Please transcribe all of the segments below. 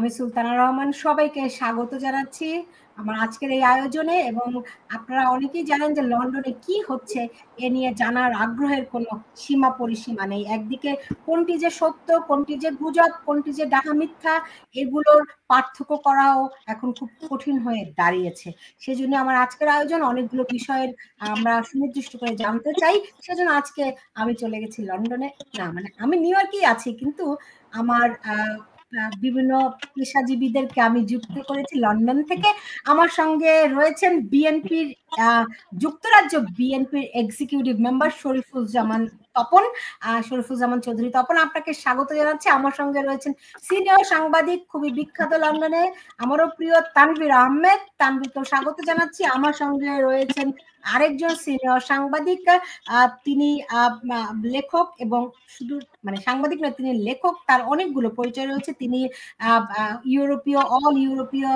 আমি সুলতানা রহমান সবাইকে স্বাগত জানাচ্ছি আমার আজকের এই আয়োজনে এবং আপনারা অনেকেই জানেন যে লন্ডনে কি হচ্ছে এ নিয়ে জানার আগ্রহের কোনো সীমা পরিসীমা নেই। একদিকে কোনটি যে সত্য, কোনটি যে গুজব, কোনটি যে ডাহা মিথ্যা এগুলোর পার্থক্য করাও এখন খুব কঠিন হয়ে দাঁড়িয়েছে। সেজন্য আমার আজকের আয়োজন অনেকগুলো বিষয়ের আমরা সুনির্দিষ্ট করে জানতে চাই। সেজন্য আজকে আমি চলে গেছি লন্ডনে, না মানে আমি নিউ ইয়র্কেই আছি, কিন্তু আমার বিভিন্ন পেশাজীবীদেরকে আমি যুক্ত করেছি লন্ডন থেকে। আমার সঙ্গে রয়েছেন বিএনপির যুক্তরাজ্য বিএনপির এক্সিকিউটিভ মেম্বার শরীফুজ্জামান তপন, শরীফুজ্জামান চৌধুরী তপন, আপনাকে স্বাগত জানাচ্ছি। আমার সঙ্গে রয়েছেন সিনিয়র সাংবাদিক, খুবই বিখ্যাত লন্ডনে, আমারও প্রিয় তানভীর আহমেদ, তানভীরকেও স্বাগত জানাচ্ছি। আমার সঙ্গে রয়েছেন আরেকজন সিনিয়র সাংবাদিক, তিনি লেখক এবং শুধু মানে সাংবাদিক নয়, তিনি লেখক, তার অনেকগুলো পরিচয় রয়েছে। তিনি ইউরোপীয় অল ইউরোপীয়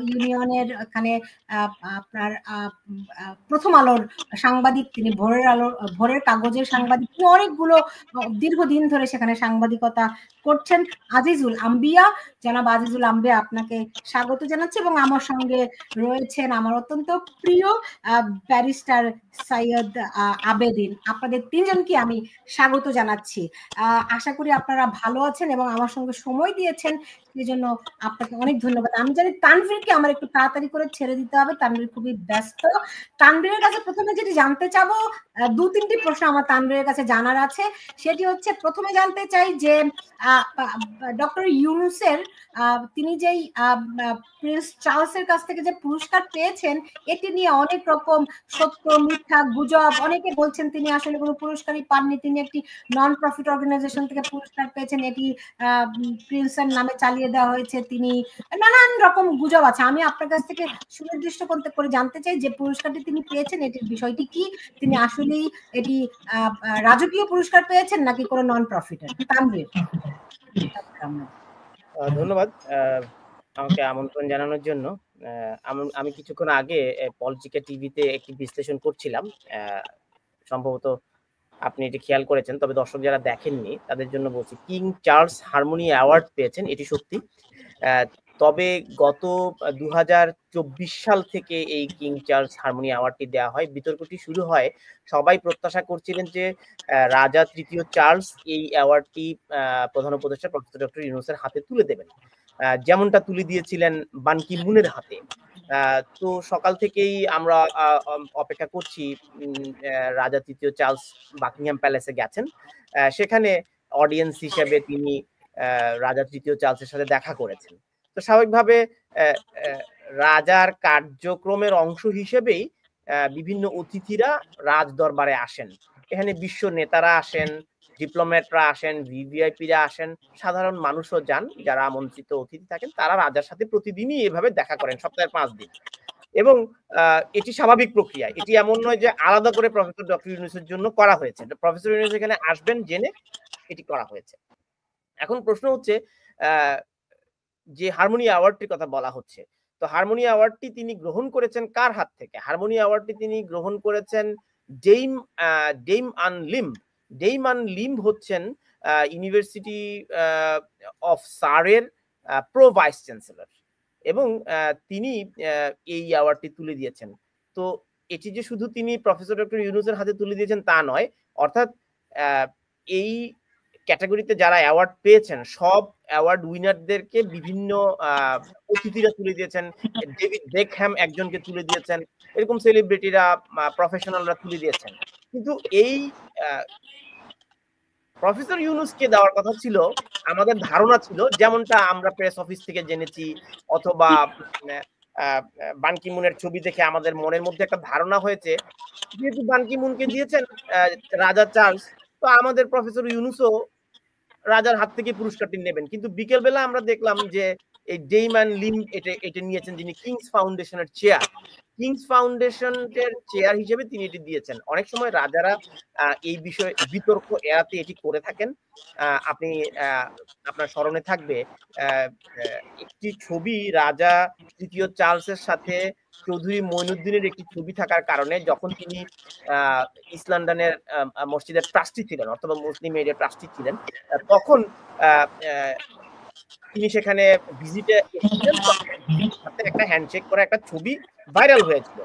ইউনিয়নের এখানে আপনার প্রথম আলোর সাংবাদিক, তিনি ভোরের কাগজের সাংবাদিক, তিনি অনেকগুলো দীর্ঘদিন ধরে সেখানে সাংবাদিকতা করছেন। আজিজুল আম্বিয়া, জনাব আজিজুল আম্বিয়া, আপনাকে স্বাগত জানাচ্ছি। এবং আমার সঙ্গে রয়েছেন আমার অত্যন্ত প্রিয় ব্যারিস্টার সৈয়দ আবেদিন। আপনাদের তিনজনকে আমি স্বাগত জানাচ্ছি। আশা করি আপনারা ভালো আছেন এবং আমার সঙ্গে সময় দিয়েছেন, সেই জন্য আপনাকে অনেক ধন্যবাদ। আমি জানি তানভীরকে আমার একটু তাড়াতাড়ি করে ছেড়ে দিতে হবে, তানভীর খুবই ব্যস্ত। তানভীরের কাছে প্রথমে যেটি জানতে চাবো, দু তিনটি প্রশ্ন আমার তানভীরের কাছে জানার আছে। সেটি হচ্ছে, প্রথমে জানতে চাই যে ডক্টর ইউনূসের তিনি যেই প্রিন্স চার্লসের কাছ থেকে যে পুরস্কার পেয়েছেন, এটি নিয়ে অনেক রকম সত্য মিথ্যা গুজব, অনেকে বলছেন তিনি আসলে কোনো পুরস্কারই পাননি, তিনি একটি নন প্রফিট অর্গানাইজেশন থেকে পুরস্কার পেয়েছেন, এটি প্রিন্সের নামে চালিয়ে দেওয়া হয়েছে, তিনি নানান রকম গুজব আছে। আমি আপনার কাছ থেকে সুনির্দিষ্ট করে জানতে চাই যে পুরস্কারটি তিনি পেয়েছেন এটির বিষয়টি কি, তিনি আসলেই এটি রাজকীয় পুরস্কার পেয়েছেন নাকি কোনো নন প্রফিটের? তানভীর। ধন্যবাদ আমাকে আমন্ত্রণ জানানোর জন্য। আমি কিছুক্ষণ আগে পলিটিকা টিভিতে একটি বিশ্লেষণ করছিলাম, সম্ভবত আপনি এটি খেয়াল করেছেন, তবে দর্শক যারা দেখেননি তাদের জন্য বলছি। কিং চার্লস হারমোনি অ্যাওয়ার্ড পেয়েছেন, এটি সত্যি। তবে গত 2024 সাল থেকে এই কিং চার্লস হারমোনি অ্যাওয়ার্ডটি দেওয়া হয়। বিতর্কটি শুরু হয়, সবাই প্রত্যাশা করছিলেন যে রাজা তৃতীয় চার্লস এই অ্যাওয়ার্ডটি প্রধান উপদেষ্টা প্রফেসর ডক্টর ইউনূসের হাতে তুলে দেবেন, যেমনটা তুলে দিয়েছিলেন বান কি মুনের হাতে। তো সকাল থেকেই আমরা অপেক্ষা করছি। রাজা তৃতীয় চার্লস বাকিংহাম প্যালেসে গেছেন, সেখানে অডিয়েন্স হিসেবে তিনি রাজা তৃতীয় চার্লসের সাথে দেখা করেছেন। তো স্বাভাবিকভাবে রাজার কার্যক্রমের অংশ হিসেবেই বিভিন্ন অতিথিরা রাজ দরবারে আসেন। এখানে বিশ্ব নেতারা আসেন, ডিপ্লোম্যাটরা আসেন, ভিভিআইপিরা আসেন, সাধারণ মানুষও যান, যারা আমন্ত্রিত অতিথি থাকেন তারা রাজার সাথে প্রতিদিনই এভাবে দেখা করেন, সপ্তাহে 5 দিন। এবং এটি স্বাভাবিক প্রক্রিয়া, এটি এমন নয় যে আলাদা করে প্রফেসর ডক্টর ইউনূসের জন্য করা হয়েছে। প্রফেসর ইউনূস এখানে আসবেন জেনে এটি করা হয়েছে। এখন প্রশ্ন হচ্ছে যে হারমোনি অ্যাওয়ার্ডটির কথা বলা হচ্ছে, তো হারমোনি অ্যাওয়ার্ডটি তিনি গ্রহণ করেছেন কার হাত থেকে? হারমোনি অ্যাওয়ার্ডটি তিনি গ্রহণ করেছেন ডেইম আন লিম্ব। ডেইম আন লিম্ব হচ্ছেন ইউনিভার্সিটি অফ সারের প্রো ভাইস চ্যান্সেলর, এবং তিনি এই অ্যাওয়ার্ডটি তুলে দিয়েছেন। তো এটি যে শুধু তিনি প্রফেসর ডক্টর ইউনূসের হাতে তুলে দিয়েছেন তা নয়, অর্থাৎ এই ক্যাটাগরিতে যারা অ্যাওয়ার্ড পেয়েছেন সব অ্যাওয়ার্ড উইনারদেরকে বিভিন্ন অতিথিরা তুলে দিয়েছেন। ডেভিড বেকহ্যাম একজনকে তুলে দিয়েছেন, এরকম সেলিব্রিটিরা, প্রফেশনালরা তুলে দিয়েছেন। কিন্তু এই প্রফেসর ইউনূসকে দেওয়ার কথা ছিল, আমাদের ধারণা ছিল, যেমনটা আমরা প্রেস অফিস থেকে জেনেছি অথবা বান কি মুনের ছবি দেখে আমাদের মনের মধ্যে একটা ধারণা হয়েছে, যেহেতু বান কি মুনকে দিয়েছেন রাজা চার্লস, তো আমাদের প্রফেসর ইউনূসও রাজার হাত থেকে পুরস্কারটি নেবেন। কিন্তু বিকেলবেলা আমরা দেখলাম যে এই ডেইম আন লিম্ব এটা নিয়েছেন, যিনি কিংস ফাউন্ডেশনের চেয়ার। কিংস ফাউন্ডেশনের চেয়ার হিসেবে তিনি এটি দিয়েছেন। অনেক সময় রাজারা এই বিষয়ে বিতর্ক এড়াতে এটি করে থাকেন। আপনি আপনার স্মরণে থাকবে একটি ছবি রাজা তৃতীয় চার্লসের সাথে চৌধুরী মঈনুদ্দিনের একটি ছবি থাকার কারণে, যখন তিনি ইস্ট লন্ডনের মসজিদের ট্রাস্টি ছিলেন অথবা মুসলিম এরিয়ার ট্রাস্টি ছিলেন, তখন তিনি সেখানে ভিজিটে এসেছিলেন, সাথে একটা হ্যান্ডশেক করে একটা ছবি ভাইরাল হয়েছিল।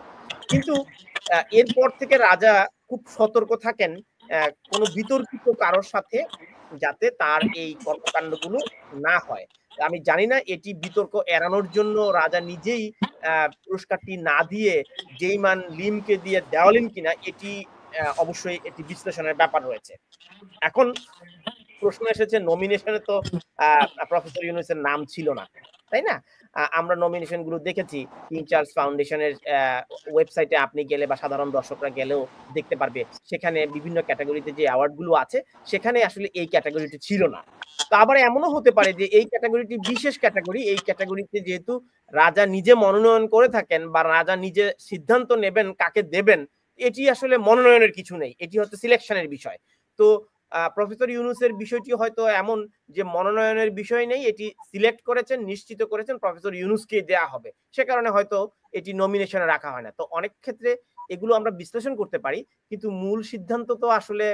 কিন্তু এরপর থেকে রাজা খুব সতর্ক থাকেন কোনো বিতর্কিত কারোর সাথে, যাতে তার এই কর্মকাণ্ডগুলো না হয়। আমি জানি না এটি বিতর্ক এড়ানোর জন্য রাজা নিজেই পুরস্কারটি না দিয়ে জেইমান লিমকে দিয়ে দেওয়ালেন কিনা, এটি অবশ্যই এটি বিশ্লেষণের ব্যাপার রয়েছে। এখন প্রশ্ন এসেছে, নমিনেশনে তো প্রফেসর ইউনূসের নাম ছিল না, তাই না? আমরা নমিনেশন গুলো দেখেছি কিং চার্লস ফাউন্ডেশনের ওয়েবসাইটে আপনি গেলে বা সাধারণ দর্শকরা গেলেও দেখতে পারবে, সেখানে বিভিন্ন ক্যাটাগরিতে যে অ্যাওয়ার্ড গুলো আছে সেখানে আসলে এই ক্যাটাগরিটি ছিল না। তো আবার এমনও হতে পারে যে এই ক্যাটাগরিটি বিশেষ ক্যাটাগরি, এই ক্যাটাগরিতে যেহেতু রাজা নিজে মনোনয়ন করে থাকেন বা রাজা নিজে সিদ্ধান্ত নেবেন কাকে দেবেন, এটি আসলে মনোনয়নের কিছু নেই, এটি হচ্ছে সিলেকশনের বিষয়। তো প্রফেসর ইউনূসের বিষয়টি হয়তো এমন যে মনোনয়নের বিষয় নেই, এটি সিলেক্ট করেছেন, নিশ্চিত করেছেন প্রফেসর ইউনূসকে দেয়া হবে, সে কারণে হয়তো এটি নমিনেশনে রাখা হয় না। তো অনেক ক্ষেত্রে এগুলো আমরা বিশ্লেষণ করতে পারি, কিন্তু মূল সিদ্ধান্ত তো আসলে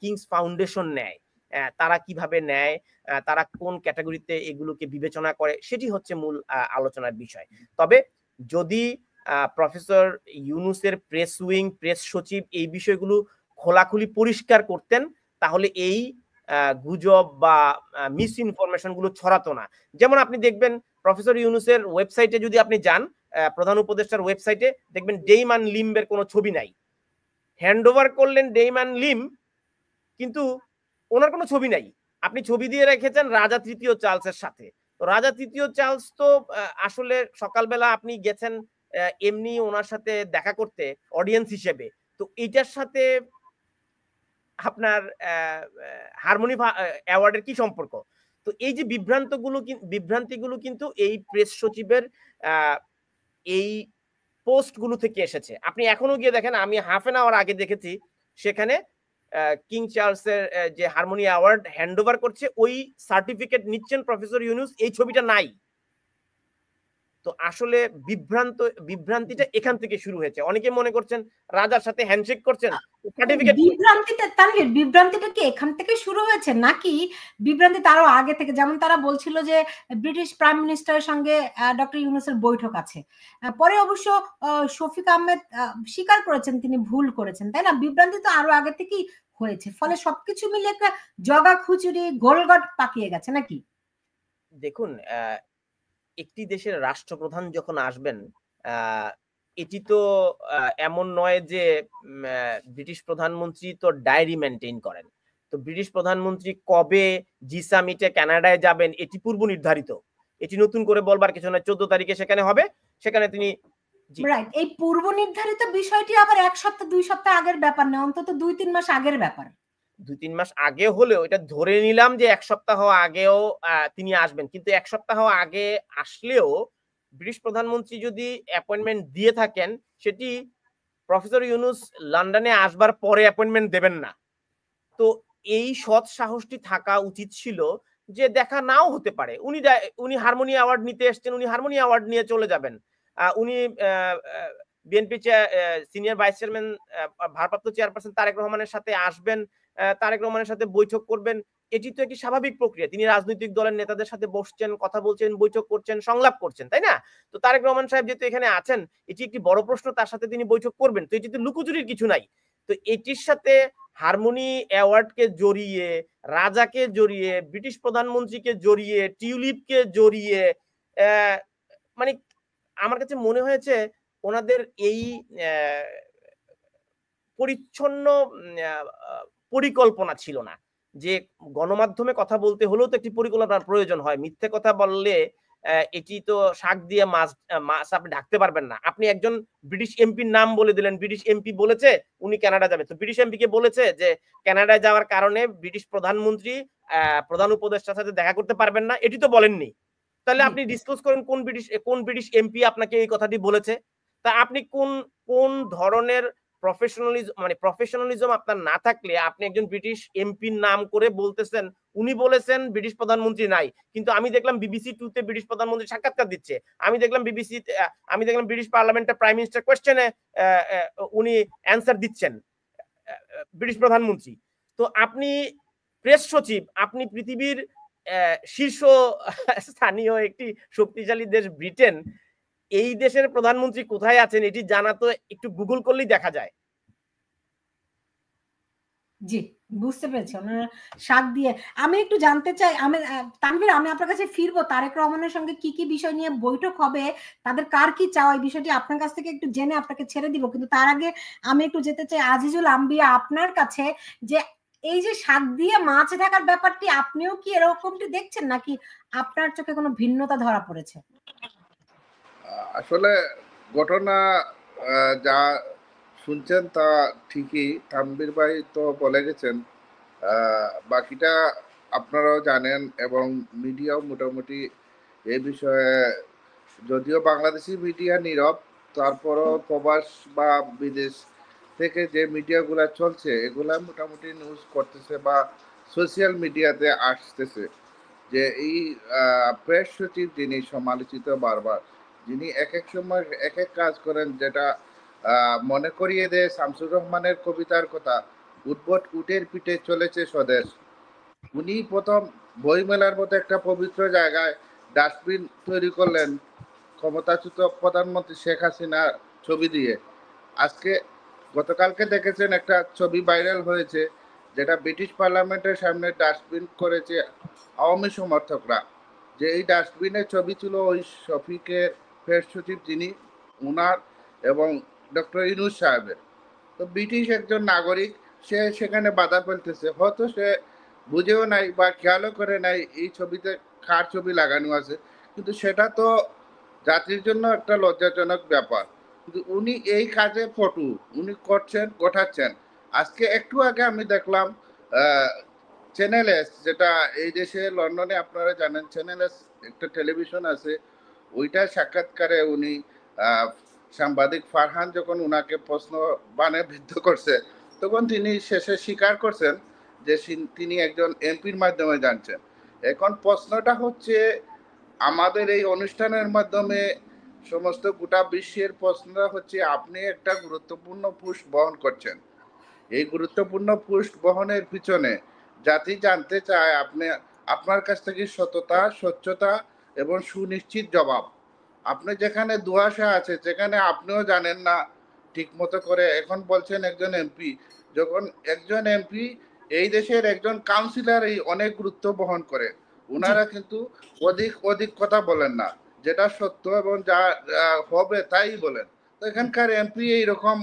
কিংস ফাউন্ডেশন নেয়। তারা কিভাবে নেয়, তারা কোন ক্যাটাগরিতে এগুলোকে বিবেচনা করে, সেটি হচ্ছে মূল আলোচনার বিষয়। তবে যদি প্রফেসর ইউনূসের প্রেস উইং, প্রেস সচিব এই বিষয়গুলো খোলাখুলি পরিষ্কার করতেন, তাহলে এই গুজব বা মিস ইনফরমেশন গুলো ছড়াতো না। যেমন আপনি দেখবেন প্রফেসর ইউনূসের ওয়েবসাইটে যদি আপনি যান, প্রধান উপদেষ্টার ওয়েবসাইটে দেখবেন ডেইমান লিম্বের কোনো ছবি নাই। হ্যান্ড ওভার করলেন ডেইমান লিম, কিন্তু ওনার কোনো ছবি নাই। আপনি ছবি দিয়ে রেখেছেন রাজা তৃতীয় চার্লসের সাথে। তো রাজা তৃতীয় চার্লস তো আসলে সকালবেলা আপনি গেছেন এমনি ওনার সাথে দেখা করতে অডিয়েন্স হিসেবে, তো এইটার সাথে আপনার হারমোনি অ্যাওয়ার্ডের কি সম্পর্ক? তো এই যে বিভ্রান্তিগুলো কিন্তু এই প্রেস সচিবের এই পোস্টগুলো থেকে এসেছে। আপনি এখনো গিয়ে দেখেন, আমি হাফ এন আওয়ার আগে দেখেছি সেখানে কিং চার্লসের যে হারমোনি অ্যাওয়ার্ড হ্যান্ড ওভার করছে, ওই সার্টিফিকেট নিচ্ছেন প্রফেসর ইউনূস, এই ছবিটা নাই। তো আসলে বিভ্রান্তিটা এখান থেকে শুরু হয়েছে। অনেকে মনে করছেন রাজার সাথে হ্যান্ডশেক করছেন, সার্টিফিকেট বিভ্রান্তিটা কি এখান থেকে শুরু হয়েছে, নাকি বিভ্রান্তি তারও আগে থেকে? যেমন তারা বলছিল যে ব্রিটিশ প্রাইম মিনিস্টারের সঙ্গে ডক্টর ইউনূসের বৈঠক আছে, পরে অবশ্য শফিক আহমেদ স্বীকার করেছেন তিনি ভুল করেছেন, তাই না? বিভ্রান্তি তো আরো আগে থেকেই হয়েছে, ফলে সবকিছু মিলে একটা জগা খিচুড়ি গোলগট পাকিয়ে গেছে নাকি? দেখুন, একটি দেশের রাষ্ট্রপ্রধান যখন আসবেন, এটি তো এমন নয় যে ব্রিটিশ প্রধানমন্ত্রী তো ডায়েরি মেনটেন করেন। তো ব্রিটিশ প্রধানমন্ত্রী কবে জি সামিটে কানাডায় যাবেন এটি পূর্ব নির্ধারিত, এটি নতুন করে বলবার কিছু নয়। 14 তারিখে সেখানে হবে, সেখানে তিনি রাইট। এই পূর্ব নির্ধারিত বিষয়টি আবার 1 সপ্তাহ 2 সপ্তাহ আগের ব্যাপার না, অন্তত 2-3 মাস আগের ব্যাপার। 2-3 মাস আগে হলেও এটা ধরে নিলাম যে 1 সপ্তাহ আগেও তিনি আসবেন, কিন্তু 1 সপ্তাহ আগে আসলেও ব্রিটিশ প্রধানমন্ত্রী যদি অ্যাপয়েন্টমেন্ট দিয়ে থাকেন, সেটি প্রফেসর ইউনূস লন্ডনে আসবার পরে অ্যাপয়েন্টমেন্ট দেবেন না। তো এই সৎ সাহসটি থাকা উচিত ছিল যে দেখা নাও হতে পারে, উনি হারমোনি অ্যাওয়ার্ড নিতে এসেছেন, উনি হারমোনি অ্যাওয়ার্ড নিয়ে চলে যাবেন। উনি বিএনপি সিনিয়র ভাইস চেয়ারম্যান ভারপ্রাপ্ত চেয়ারপারসন তারেক রহমানের সাথে আসবেন, তারেক রহমানের সাথে বৈঠক করবেন, এটি তো একটি স্বাভাবিক প্রক্রিয়া। তিনি রাজনৈতিক দলের নেতাদের সাথে বসছেন, কথা বলছেন, বৈঠক করছেন, সংলাপ করছেন, তাই না? তো তারেক রহমান সাহেব যেহেতু এখানে আছেন, এটি একটি বড় প্রশ্ন, তার সাথে তিনি বৈঠক করবেন, তো এটি তো লুকোচুরির কিছু নাই। তো এটির সাথে হারমোনি অ্যাওয়ার্ডকে জড়িয়ে, রাজাকে জড়িয়ে, ব্রিটিশ প্রধানমন্ত্রীকে জড়িয়ে, টিউলিপকে জড়িয়ে, মানে আমার কাছে মনে হয়েছে ওনাদের এই পরিচ্ছন্ন পরিকল্পনা ছিল না, যে গণমাধ্যমে কথা বলতে হলেও তো একটি পরিকল্পনার প্রয়োজন হয়। মিথ্যে কথা বললে এটি তো শাক দিয়ে মাছ আপনি ঢাকতে পারবেন না। আপনি একজন ব্রিটিশ এমপির নাম বলে দিলেন, ব্রিটিশ এমপি বলেছে উনি কানাডা যাবে, তো ব্রিটিশ এমপি কে বলেছে যে কানাডায় যাওয়ার কারণে ব্রিটিশ প্রধানমন্ত্রী প্রধান উপদেষ্টার সাথে দেখা করতে পারবেন না, এটি তো বলেননি। তাহলে আপনি ডিসক্লোজ করেন কোন ব্রিটিশ এমপি আপনাকে এই কথাটি বলেছে। তা আপনি কোন ধরনের প্রফেশনালিজম আপনার না থাকলে আপনি একজন ব্রিটিশ এমপির নাম করে বলতেছেন উনি বলেছেন ব্রিটিশ প্রধানমন্ত্রী নাই, কিন্তু আমি দেখলাম বিবিসি 2 তে ব্রিটিশ প্রধানমন্ত্রী সাক্ষাৎকার দিচ্ছে, আমি দেখলাম ব্রিটিশ পার্লামেন্টে প্রাইম মিনিস্টার কোয়েশ্চেনে উনি অ্যান্সার দিচ্ছেন ব্রিটিশ প্রধানমন্ত্রী। তো আপনি প্রেস সচিব, আপনি পৃথিবীর শীর্ষ স্থানীয় একটি শক্তিশালী দেশ ব্রিটেন, এই দেশের প্রধানমন্ত্রী কোথায় আছেন এটি জানা তো একটু গুগল করলেই দেখা যায়। জি, বুঝতে পেরেছি। ওনার শাক দিয়ে আমি একটু জানতে চাই, আমি তানভীর, আমি আপনার কাছে ফিরবো। তারেক রহমানের সঙ্গে কি কি বিষয় নিয়ে বৈঠক হবে, তাদের কার কি চাওয়া, এই বিষয়টি আপনার কাছ থেকে একটু জেনে আপনাকে ছেড়ে দিব। কিন্তু তার আগে আমি একটু যেতে চাই আজিজুল আম্বিয়া আপনার কাছে, যে এই যে শাক দিয়ে মাছ ঢাকার ব্যাপারটি আপনিও কি এরকমটি দেখছেন, নাকি আপনার চোখে কোনো ভিন্নতা ধরা পড়েছে? আসলে ঘটনা যা শুনছেন তা ঠিকই, তানভীর ভাই তো বলে গেছেন। বাকিটা আপনারাও জানেন এবং মিডিয়াও মোটামুটি এই বিষয়ে, যদিও বাংলাদেশি মিডিয়া নীরব, তারপরও প্রবাস বা বিদেশ থেকে যে মিডিয়াগুলা চলছে এগুলা মোটামুটি নিউজ করতেছে বা সোশ্যাল মিডিয়াতে আসতেছে যে এই প্রেস সচিব যিনি সমালোচিত বারবার, যিনি এক এক সময় এক এক কাজ করেন, যেটা মনে করিয়ে দেয় শামসুর রহমানের কবিতার কথা, উদ্ভট উটের পিঠে চলেছে স্বদেশ। উনি প্রথম বইমেলার মতো একটা পবিত্র জায়গায় ডাস্টবিন তৈরি করলেন ক্ষমতাচ্যুত প্রধানমন্ত্রী শেখ হাসিনার ছবি দিয়ে। আজকে গতকালকে দেখেছেন একটা ছবি ভাইরাল হয়েছে, যেটা ব্রিটিশ পার্লামেন্টের সামনে ডাস্টবিন করেছে আওয়ামী সমর্থকরা। যে এই ডাস্টবিনের ছবি ছিল ওই শফিকের প্রেস সচিব যিনি, উনার এবং ডক্টর ইউনূস সাহেবের। তো ব্রিটিশ একজন নাগরিক, সে সেখানে বাধা ফেলতেছে, হয়তো সে বুঝেও নাই বা খেয়ালও করে নাই এই ছবিতে কার ছবি লাগানো আছে, কিন্তু সেটা তো জাতির জন্য একটা লজ্জাজনক ব্যাপার। কিন্তু উনি এই কাজে পটু, উনি করছেন, গোঠাচ্ছেন। আজকে একটু আগে আমি দেখলাম চ্যানেল এস, যেটা এই দেশে লন্ডনে আপনারা জানেন চ্যানেল এস একটা টেলিভিশন আছে, ওইটা সাক্ষাৎকারে উনি সাংবাদিক ফারহান যখন উনাকে প্রশ্ন বানে বিদ্ধ করছে, তখন তিনি শেষে স্বীকার করছেন যে তিনি একজন এমপির মাধ্যমে জানছেন। এখন প্রশ্নটা হচ্ছে, আমাদের এই অনুষ্ঠানের মাধ্যমে সমস্ত গোটা বিশ্বের প্রশ্নটা হচ্ছে, আপনি একটা গুরুত্বপূর্ণ পোস্ট বহন করছেন, এই গুরুত্বপূর্ণ পোস্ট বহনের পিছনে জাতি জানতে চায় আপনি, আপনার কাছ থেকে সততা, স্বচ্ছতা এবং সুনিশ্চিত জবাব। আপনি যেখানে দুয়াশা আছে, যেখানে আপনিও জানেন না ঠিক মতো করে, এখন বলছেন একজন এমপি, যখন একজন এমপি এই দেশের একজন কাউন্সিলর এই অনেক গুরুত্ব বহন করে, ওনারা কিন্তু অধিক অধিক কথা বলেন না, যেটা সত্য এবং যা হবে তাই বলেন। তো এখানকার এমপি এইরকম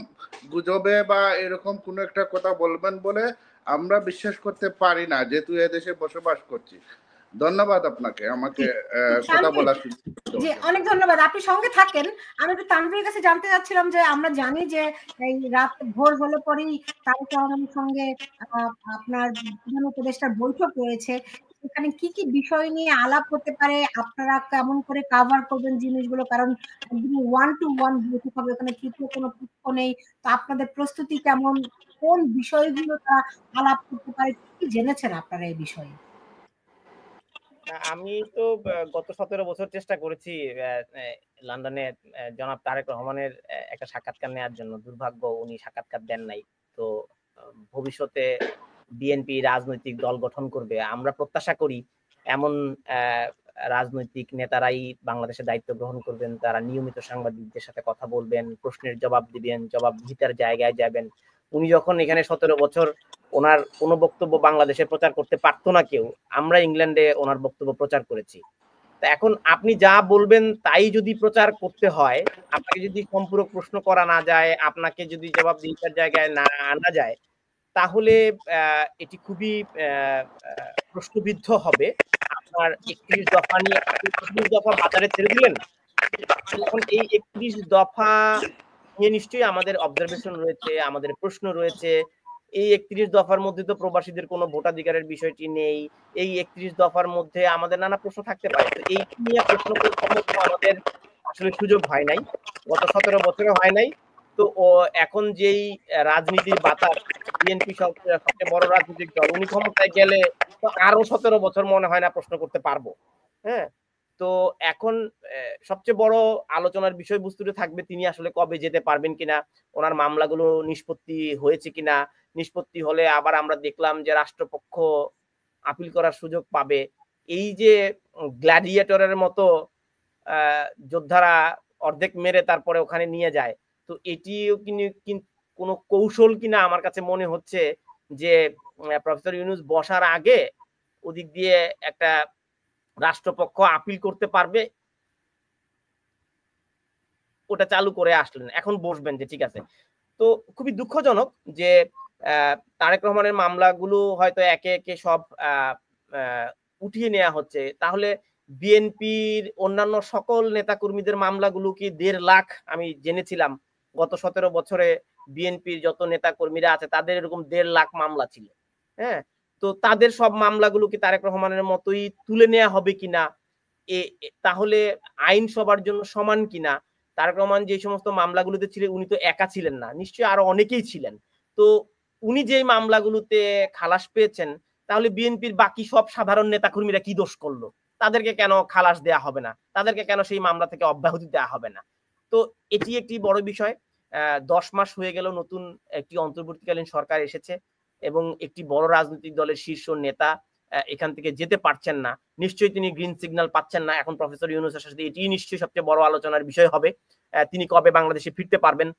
গুজবে বা এরকম কোনো একটা কথা বলবেন বলে আমরা বিশ্বাস করতে পারি না, যেহেতু এদেশে বসবাস করছি। ধন্যবাদ আপনাকে আমাকে কথা বলার সুযোগ। জি, অনেক ধন্যবাদ। আপনি সঙ্গে থাকেন। আমি একটু তানভীরের কাছে জানতে চাচ্ছিলাম যে আমরা জানি যে এই রাত ভোর হলে পরেই তারেক রহমানের সঙ্গে আপনার প্রধান উপদেষ্টার বৈঠক রয়েছে। এখানে কি কি বিষয় নিয়ে আলাপ হতে পারে, আপনারা কেমন করে কাভার করবেন জিনিসগুলো, কারণ একদম ওয়ান টু ওয়ান বৈঠক হবে, ওখানে তৃতীয় কোনো পক্ষ নেই। তো আপনাদের প্রস্তুতি কেমন, কোন বিষয়গুলো তারা আলাপ করতে পারে, কি জেনেছেন আপনারা এই বিষয়ে? আমি তো গত ১৭ বছর চেষ্টা করেছি লন্ডনে জনাব তারেক রহমানের একটা সাক্ষাৎকার নেওয়ার জন্য। দুর্ভাগ্য উনি সাক্ষাৎকার দেন নাই। তো ভবিষ্যতে বিএনপি রাজনৈতিক দল গঠন করবে। আমরা প্রত্যাশা করি এমন রাজনৈতিক নেতারাই বাংলাদেশে দায়িত্ব গ্রহণ করবেন। তারা নিয়মিত সাংবাদিকদের সাথে কথা বলবেন, প্রশ্নের জবাব দিবেন, জবাবদিহিতার জায়গায় যাবেন। উনি যখন এখানে ১৭ বছর ওনার কোনো বক্তব্য বাংলাদেশে প্রচার করতে পারতো না কেউ, আমরা ইংল্যান্ডে ওনার বক্তব্য প্রচার করেছি। তা এখন আপনি যা বলবেন তাই যদি প্রচার করতে হয়, আপনাকে যদি সম্পূরক প্রশ্ন করা না যায়, আপনাকে যদি জবাবদিহিতার জায়গায় না আনা যায়, তাহলে এটি খুবই প্রশ্নবিদ্ধ হবে। আপনার ৩১ দফা নিয়ে আপনি ৩১ দফা বাজারে ছেড়ে দিলেন। এখন এই ৩১ দফা নিয়ে নিশ্চয়ই আমাদের অবজারভেশন রয়েছে, আমাদের প্রশ্ন রয়েছে। এই ৩১ দফার মধ্যে তো প্রবাসীদের কোনো ভোটাধিকারের বিষয়টি নেই। এই ৩১ দফার মধ্যে আমাদের নানা প্রশ্ন থাকতে পারে। তো এই নিয়ে প্রশ্ন করার মতো আমাদের আসলে সুযোগ হয় নাই। গত ১৭ বছরে হয় নাই। তো এখন যেই রাজনীতির বাতাস, বিএনপি সবচেয়ে বড় রাজনৈতিক দল, উনি ক্ষমতায় গেলে তো আরো ১৭ বছর মনে হয় না প্রশ্ন করতে পারবো। হ্যাঁ? তো এখন সবচেয়ে বড় আলোচনার বিষয়বস্তুটা থাকবে তিনি আসলে কবে যেতে পারবেন কিনা, ওনার মামলাগুলো নিষ্পত্তি হয়েছে কিনা। নিষ্পত্তি হলে আবার আমরা দেখলাম যে রাষ্ট্রপক্ষ আপিল করার সুযোগ পাবে। এই যে গ্ল্যাডিয়েটরের মতো যোদ্ধারা অর্ধেক মেরে তারপরে ওখানে নিয়ে যায়, তো এটিও কোনো কৌশল কিনা আমার কাছে মনে হচ্ছে যে প্রফেসর ইউনূস বসার আগে ওদিক দিয়ে একটা রাষ্ট্রপক্ষ আপিল করতে পারবে, ওটা চালু করে আসলেন, এখন বসবেন যে ঠিক আছে। তো খুবই দুঃখজনক যে তারেক রহমানের মামলাগুলো হয়তো একে একে সব উঠিয়ে নেওয়া হচ্ছে। তাহলে বিএনপির অন্যান্য সকল নেতাকর্মীদের মামলাগুলো কি 1.5 লাখ, আমি জেনেছিলাম গত 17 বছরে বিএনপির যত নেতাকর্মীরা আছে তাদের এরকম 1.5 লাখ মামলা ছিল। হ্যাঁ, তো তাদের সব মামলাগুলো কি তারেক রহমানের মতোই তুলে নেওয়া হবে কিনা, তাহলে আইন সবার জন্য সমান কিনা? তারেক রহমান যে সমস্ত মামলাগুলোতে ছিলেন উনি তো একা ছিলেন না, নিশ্চয়ই আরো অনেকেই ছিলেন। তো উনি যে মামলাগুলোতে খালাস পেয়েছেন, তাহলে বিএনপির বাকি সব সাধারণ নেতাকর্মীরা কি দোষ করলো? তাদেরকে কেন খালাস দেয়া হবে না? তাদেরকে কেন সেই মামলা থেকে অব্যাহতি দেওয়া হবে না? তো এটি একটি বড় বিষয়। 10 মাস হয়ে গেল নতুন একটি অন্তর্বর্তীকালীন সরকার এসেছে এবং একটি বড় রাজনৈতিক দলের শীর্ষ নেতা এখান থেকে যেতে পারছেন না। নিশ্চয়ই তিনি গ্রিন সিগন্যাল পাচ্ছেন না। এখন প্রফেসর ইউনূসের সাথে এটি নিশ্চয়ই সবচেয়ে বড় আলোচনার বিষয় হবে, তিনি কবে বাংলাদেশে ফিরতে পারবেন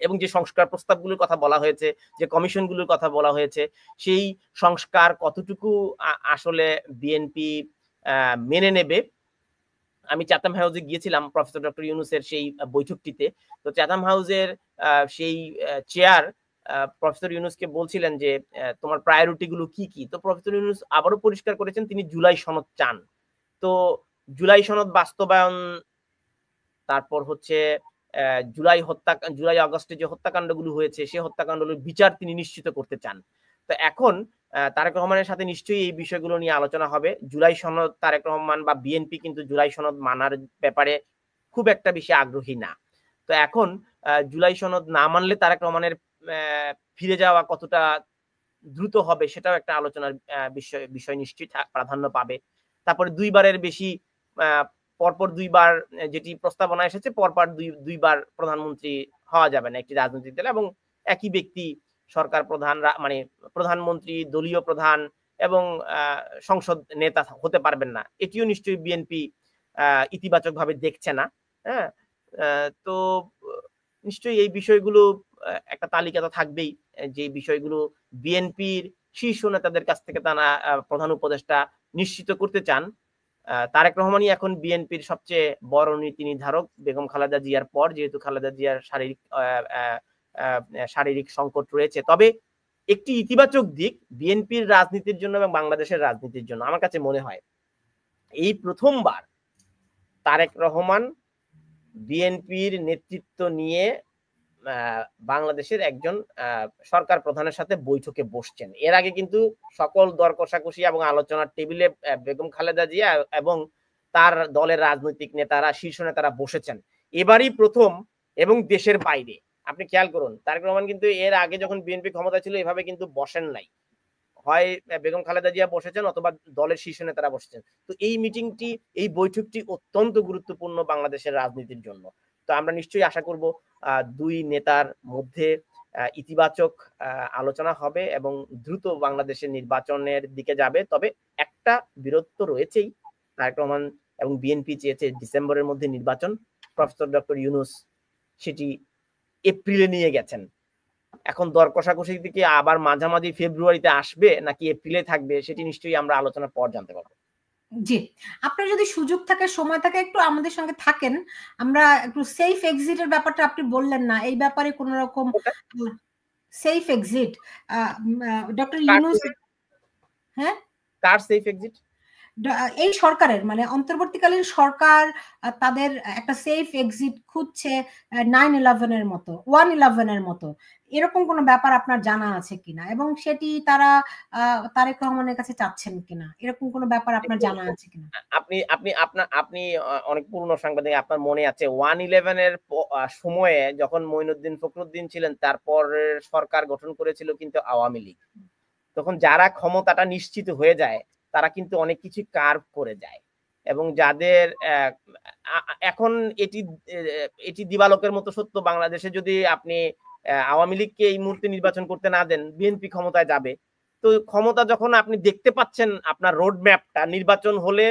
এবং যে সংস্কার প্রস্তাবগুলোর কথা বলা হয়েছে, যে কমিশনগুলোর কথা বলা হয়েছে, সেই সংস্কার কতটুকু আসলে বিএনপি মেনে নেবে। আমি চাতাম হাউসে গিয়েছিলাম প্রফেসর ডক্টর ইউনূসের সেই বৈঠকটিতে। তো চাতাম হাউসের সেই চেয়ার প্রফেসর ইউনূসকে বলছিলেন যে তোমার প্রায়োরিটি গুলো কি কি। তো প্রফেসর ইউনূস আবারও পরিষ্কার করেছেন তিনি জুলাই সনদ চান। তো জুলাই সনদ বাস্তবায়ন, তারপর হচ্ছে জুলাই আগস্টে যে হত্যাকাণ্ডগুলো হয়েছে সেই হত্যাকাণ্ডগুলোর বিচার তিনি নিশ্চিত করতে চান। তো এখন তারেক রহমানের সাথে নিশ্চয়ই এই বিষয়গুলো নিয়ে আলোচনা হবে। জুলাই সনদ, তারেক রহমান বা বিএনপি কিন্তু জুলাই সনদ মানার ব্যাপারে খুব একটা বেশি আগ্রহী না। তো এখন জুলাই সনদ না মানলে তারেক রহমানের ফিরে যাওয়া কতটা দ্রুত হবে সেটাও একটা আলোচনার বিষয় নিশ্চয়ই প্রাধান্য পাবে। তারপরে 2 বারের বেশি পরপর 2 বার যেটি প্রস্তাবনা এসেছে, পরপর দুইবার প্রধানমন্ত্রী হওয়া যাবে না একটি রাজনৈতিক দল, এবং একই ব্যক্তি সরকার প্রধান, মানে প্রধানমন্ত্রী, দলীয় প্রধান এবং সংসদ নেতা হতে পারবেন না। এটিও নিশ্চয়ই বিএনপি ইতিবাচক ভাবে দেখছে না। হ্যাঁ, তো নিশ্চয়ই এই বিষয়গুলো একটা তালিকা তো থাকবেই, যে বিষয়গুলো বিএনপির শীর্ষ নেতাদের কাছ থেকে তারা প্রধান উপদেষ্টা নিশ্চিত করতে চান। তারেক রহমানই এখন বিএনপির সবচেয়ে বড় নীতি নির্ধারক বেগম খালেদা জিয়ার পর, যেহেতু খালেদা জিয়ার শারীরিক সংকট রয়েছে। তবে একটি ইতিবাচক দিক বিএনপির রাজনীতির জন্য এবং বাংলাদেশের রাজনীতির জন্য আমার কাছে মনে হয়, এই প্রথমবার তারেক রহমান বিএনপির নেতৃত্ব নিয়ে বাংলাদেশের একজন সরকার প্রধানের সাথে বৈঠকে বসছেন। এর আগে কিন্তু সকল দর কষাকষি এবং আলোচনার টেবিলে বেগম খালেদা জিয়া এবং তার দলের রাজনৈতিক নেতারা, শীর্ষ নেতারা বসেছেন। এবারই প্রথম, এবং দেশের বাইরে। আপনি খেয়াল করুন, তারেক রহমান কিন্তু এর আগে যখন বিএনপি ক্ষমতা ছিল এভাবে কিন্তু বসেন নাই। হয় বেগম খালেদা জিয়া বসেছেন অথবা দলের শীর্ষ নেতারা বসেছেন। তো এই মিটিংটি, এই বৈঠকটি অত্যন্ত গুরুত্বপূর্ণ বাংলাদেশের রাজনীতির জন্য। তো আমরা নিশ্চয়ই আশা করব 2 নেতার মধ্যে ইতিবাচক আলোচনা হবে এবং দ্রুত বাংলাদেশের নির্বাচনের দিকে যাবে। তবে একটা বিরোধ তো রয়েছেই, তারেক রহমান এবং বিএনপি চেয়েছে ডিসেম্বরের মধ্যে নির্বাচন, প্রফেসর ডক্টর ইউনূস সেটি এপ্রিলে নিয়ে গেছেন। এখন দর কষাকষি থেকে আবার মাঝামাঝি ফেব্রুয়ারিতে আসবে নাকি এপ্রিলে থাকবে, সেটি নিশ্চয়ই আমরা আলোচনার পর জানতে পারবো। জি, আপনার যদি সুযোগ থাকে, সময় থাকে, একটু আমাদের সঙ্গে থাকেন। আমরা একটু সেফ এক্সিটের ব্যাপারটা আপনি বললেন না, এই ব্যাপারে কোন রকম সেফ এক্সিট ডক্টর ইউনূস, হ্যাঁ, কার সেফ এক্সিট? এই সরকারের, মানে অন্তর্বর্তীকালীন সরকার তাদের একটা সেফ এক্সিট খুঁজছে 9/11 এর মতো, 1/11 এর মতো, এরকম কোনো ব্যাপার আপনার জানা আছে কিনা, এবং সেটি তারা তারেক রহমানের কাছে চাচ্ছেন কিনা, এরকম কোনো ব্যাপার আপনার জানা আছে কিনা? আপনি অনেক পুরনো সাংবাদিক, আপনার মনে আছে 1/11 এর সময়ে যখন মঈনুদ্দিন ফখরুদ্দিন ছিলেন, তারপর সরকার গঠন করেছিল কিন্তু আওয়ামী লীগ। তখন যারা ক্ষমতাটা নিশ্চিত হয়ে যায় তারা কিন্তু অনেক কিছু কার্ভ করে যায়, এবং যাদের এখন এটি দিবালোকের মতো সত্য, বাংলাদেশে যদি আপনি আওয়ামী লীগকে এই মুহূর্তে নির্বাচন করতে না দেন, বিএনপি ক্ষমতায় যাবে। তো ক্ষমতা যখন আপনি দেখতে পাচ্ছেন আপনার রোড ম্যাপটা, নির্বাচন হলে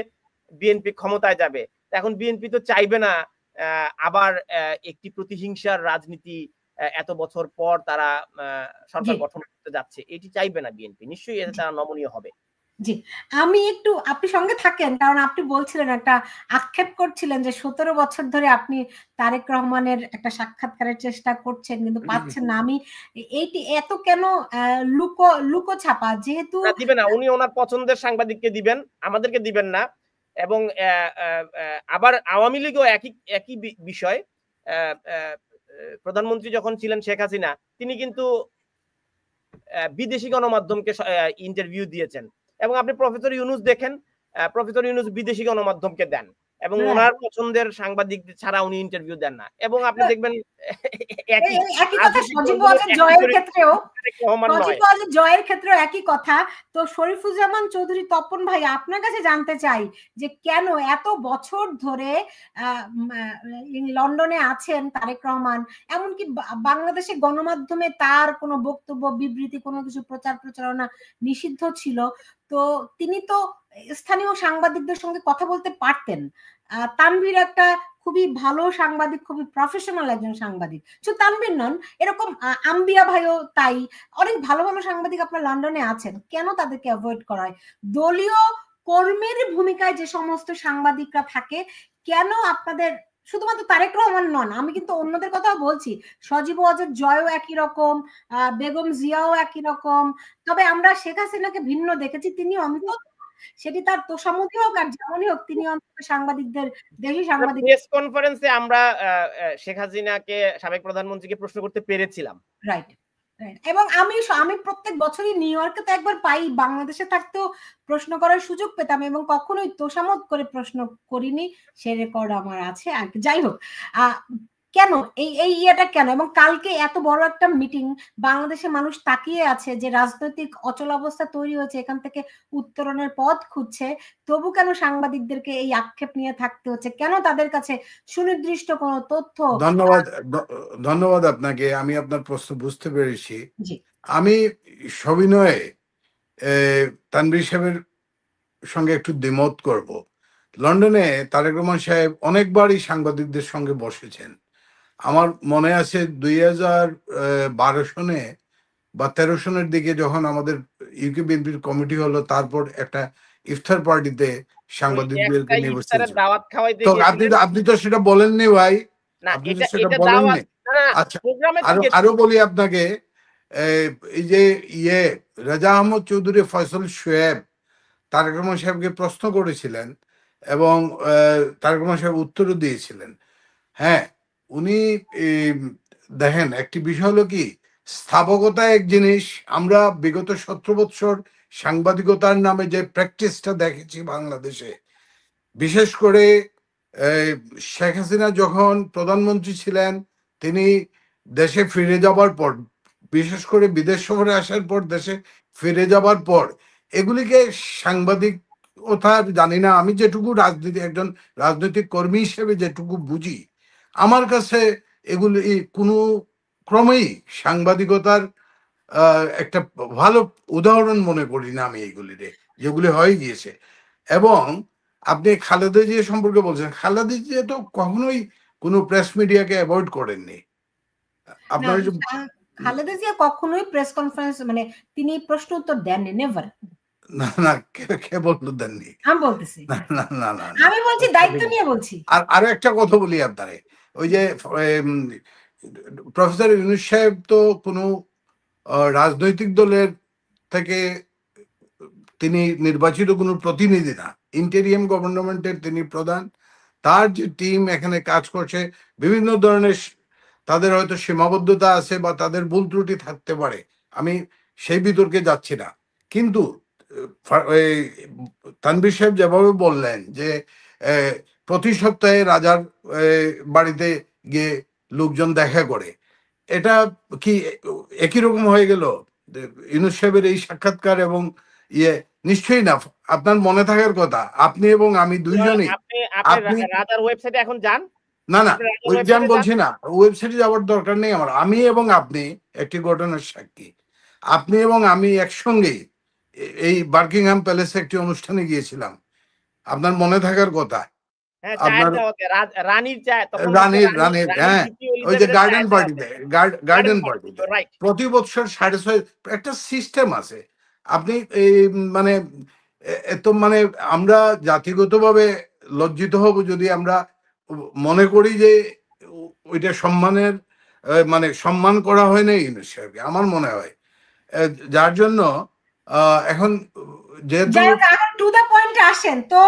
বিএনপি ক্ষমতায় যাবে, এখন বিএনপি তো চাইবে না আবার একটি প্রতিহিংসার রাজনীতি এত বছর পর তারা সরকার গঠন করতে যাচ্ছে, এটি চাইবে না বিএনপি, নিশ্চয়ই এতে তারা নমনীয় হবে। জি, আমি একটু আপনি সঙ্গে থাকেন, কারণ আপনি বলছিলেন একটা আক্ষেপ করছিলেন যে 17 বছর ধরে আপনি তারেক রহমানের একটা সাক্ষাৎকারের চেষ্টা করছেন কিন্তু পাচ্ছেন না। আমি এইটি এত কেন লুকো ছাপা, যেহেতু দিবে না, উনি ওনার পছন্দের সাংবাদিককে দিবেন, আমাদেরকে দিবেন না। এবং আবার আওয়ামী লীগও একই বিষয়, প্রধানমন্ত্রী যখন ছিলেন শেখ হাসিনা, তিনি কিন্তু বিদেশি গণমাধ্যমকে ইন্টারভিউ দিয়েছেন, এবং আপনি প্রফেসর ইউনূস দেখেন, প্রফেসর ইউনূস বিদেশি গণমাধ্যমকে দেন, এবং ওনার পছন্দের সাংবাদিক ছাড়া উনি ইন্টারভিউ দেন না। এবং আপনি দেখবেন একই কথা সজীব ওয়াজেদ জয়ের ক্ষেত্রেও, সজীব ওয়াজেদ জয়ের ক্ষেত্রেও একই কথা। তো শরীফুজ্জামান চৌধুরী তপন ভাই, আপনার কাছে জানতে চাই যে কেন এত বছর ধরে লন্ডনে আছেন তারেক রহমান, এমনকি বাংলাদেশে গণমাধ্যমে তার কোনো বক্তব্য, বিবৃতি, কোনো কিছু প্রচার প্রচারণা নিষিদ্ধ ছিল, তো তিনি তো স্থানীয় সাংবাদিকদের সঙ্গে কথা বলতে পারতেন। তানভীর একটা খুবই ভালো সাংবাদিক, খুবই প্রফেশনাল একজন সাংবাদিক। শুধু তানভীর নন, এরকম আম্বিয়া ভাইও তাই, অনেক ভালো ভালো সাংবাদিক আপনার লন্ডনে আছেন, কেন তাদেরকে অ্যাভয়েড করা হয়? দলীয় কর্মীর ভূমিকায় যে সমস্ত সাংবাদিকরা থাকে, কেন আপনাদের, শুধুমাত্র তারেক রহমান নন, আমি কিন্তু অন্যদের কথাও বলছি, সজীব ওয়াজেদ জয়ও একই রকম, বেগম জিয়াও একই রকম, তবে আমরা শেখ হাসিনাকে ভিন্ন দেখেছি, তিনি অন্তত, সেটি তার তোষামোদী হোক আর যেমনই হোক, তিনি অন্তত সাংবাদিকদের, দেশি সাংবাদিক, প্রেস কনফারেন্সে আমরা শেখ হাসিনাকে, সাবেক প্রধানমন্ত্রীকে প্রশ্ন করতে পেরেছিলাম। রাইট। এবং আমি প্রত্যেক বছরই নিউ ইয়র্কে তো একবার পাই, বাংলাদেশে থাকতেও প্রশ্ন করার সুযোগ পেতাম এবং কখনোই তোষামোদ করে প্রশ্ন করিনি, সে রেকর্ড আমার আছে। আর যাই হোক, কেন এই ইয়েটা কেন? এবং কালকে এত বড় একটা মিটিং, বাংলাদেশে মানুষ তাকিয়ে আছে যে রাজনৈতিক অচল অবস্থা তৈরি হয়েছে, এখান থেকে উত্তরণের পথ খুঁজছে, তবু কেন সাংবাদিকদেরকে এই আক্ষেপ নিয়ে থাকতে হচ্ছে? কেন তাদের কাছে সুনির্দিষ্ট কোনো তথ্য? ধন্যবাদ আপনাকে, আমি আপনার প্রশ্ন বুঝতে পেরেছি। আমি সবিনয়ে তানভীর সাহেবের সঙ্গে একটু দ্বিমত করব। লন্ডনে তারেক রহমান সাহেব অনেকবারই সাংবাদিকদের সঙ্গে বসেছেন। আমার মনে আছে 2012 সনে বা 13 সনের দিকে যখন আমাদের ইউকে বিএনপির কমিটি হলো, তারপর একটা ইফতার পার্টিতে সাংবাদিকদেরকে নিয়ে বসেছিলেন। তো আপনি তো সেটা বলেননি ভাই, আপনি তো সেটা বলেননি। আচ্ছা, আরো বলি আপনাকে, এই যে রাজা আহমদ চৌধুরী, ফয়সল শোয়েব তারেক রহমান সাহেবকে প্রশ্ন করেছিলেন এবং তারেক রহমান সাহেব উত্তরও দিয়েছিলেন। হ্যাঁ, উনি দেখেন, একটি বিষয় হলো কি, স্থাপকতা এক জিনিস, আমরা বিগত 17 বছর সাংবাদিকতার নামে যে প্র্যাকটিসটা দেখেছি বাংলাদেশে, বিশেষ করে শেখ হাসিনা যখন প্রধানমন্ত্রী ছিলেন, তিনি দেশে ফিরে যাবার পর, বিশেষ করে বিদেশ সফরে আসার পর দেশে ফিরে যাবার পর, এগুলিকে সাংবাদিকতা জানি না, আমি যেটুকু একজন রাজনৈতিক কর্মী হিসেবে যেটুকু বুঝি, আমার কাছে এগুলি কোনো ক্রমেই সাংবাদিকতার একটা ভালো উদাহরণ মনে করি না আমি এইগুলিরে, যেগুলি হয়ে গিয়েছে। এবং আপনি খালেদা জিয়া সম্পর্কে বলছেন, খালেদা জিয়া তো কখনোই কোনো প্রেস মিডিয়াকে অ্যাভয়েড করেননি। আপনার খালেদা জিয়া কখনোই প্রেস কনফারেন্স, মানে তিনি প্রশ্ন উত্তর দেননি, নেভার। না না, কে বললো দেননি? আমি বলতেছি, না না না না, আমি বলছি, দায়িত্ব নিয়ে বলছি। আর আরো একটা কথা বলি আপনারে, ওই যে প্রফেসর ইউনূস সাহেব তো কোনো রাজনৈতিক দলের থেকে তিনি নির্বাচিত কোনো প্রতিনিধি না, ইন্টেরিয়াম গভর্নমেন্টের তিনি প্রধান। তার যে টিম এখানে কাজ করছে, বিভিন্ন ধরনের তাদের হয়তো সীমাবদ্ধতা আছে বা তাদের ভুল ত্রুটি থাকতে পারে, আমি সেই বিতর্কে যাচ্ছি না। কিন্তু তানভীর সাহেব যেভাবে বললেন যে প্রতি সপ্তাহে রাজার বাড়িতে গিয়ে লোকজন দেখা করে, এটা কি একই রকম হয়ে গেল ইউনূস সাহেবের এই সাক্ষাৎকার? এবং নিশ্চয়ই না, আপনার মনে থাকার কথা, আপনি এবং আমি দুইজনই, আপনি রাজার ওয়েবসাইটে এখন যান। না না, ওয়েবসাইট বলছি না, ওয়েবসাইটে যাওয়ার দরকার নেই আমার। আমি এবং আপনি একটি ঘটনার সাক্ষী, আপনি এবং আমি একসঙ্গে এই বার্কিংহাম প্যালেসে একটি অনুষ্ঠানে গিয়েছিলাম, আপনার মনে থাকার কথা। আপনার রানীর রানীর হ্যাঁ, ওই যে গার্ডেন পার্টিতে, গার্ডেন পার্টিতে প্রতি বছর 6.5 একটা সিস্টেম আছে। আপনি এই মানে এত মানে আমরা জাতিগতভাবে লজ্জিত হব যদি আমরা মনে করি যে ওইটা সম্মানের মানে সম্মান করা হয় না ইউনূস সাহেবকে, আমার মনে হয়। যার জন্য এখন যেহেতু টু দ্য পয়েন্টে আসেন তো,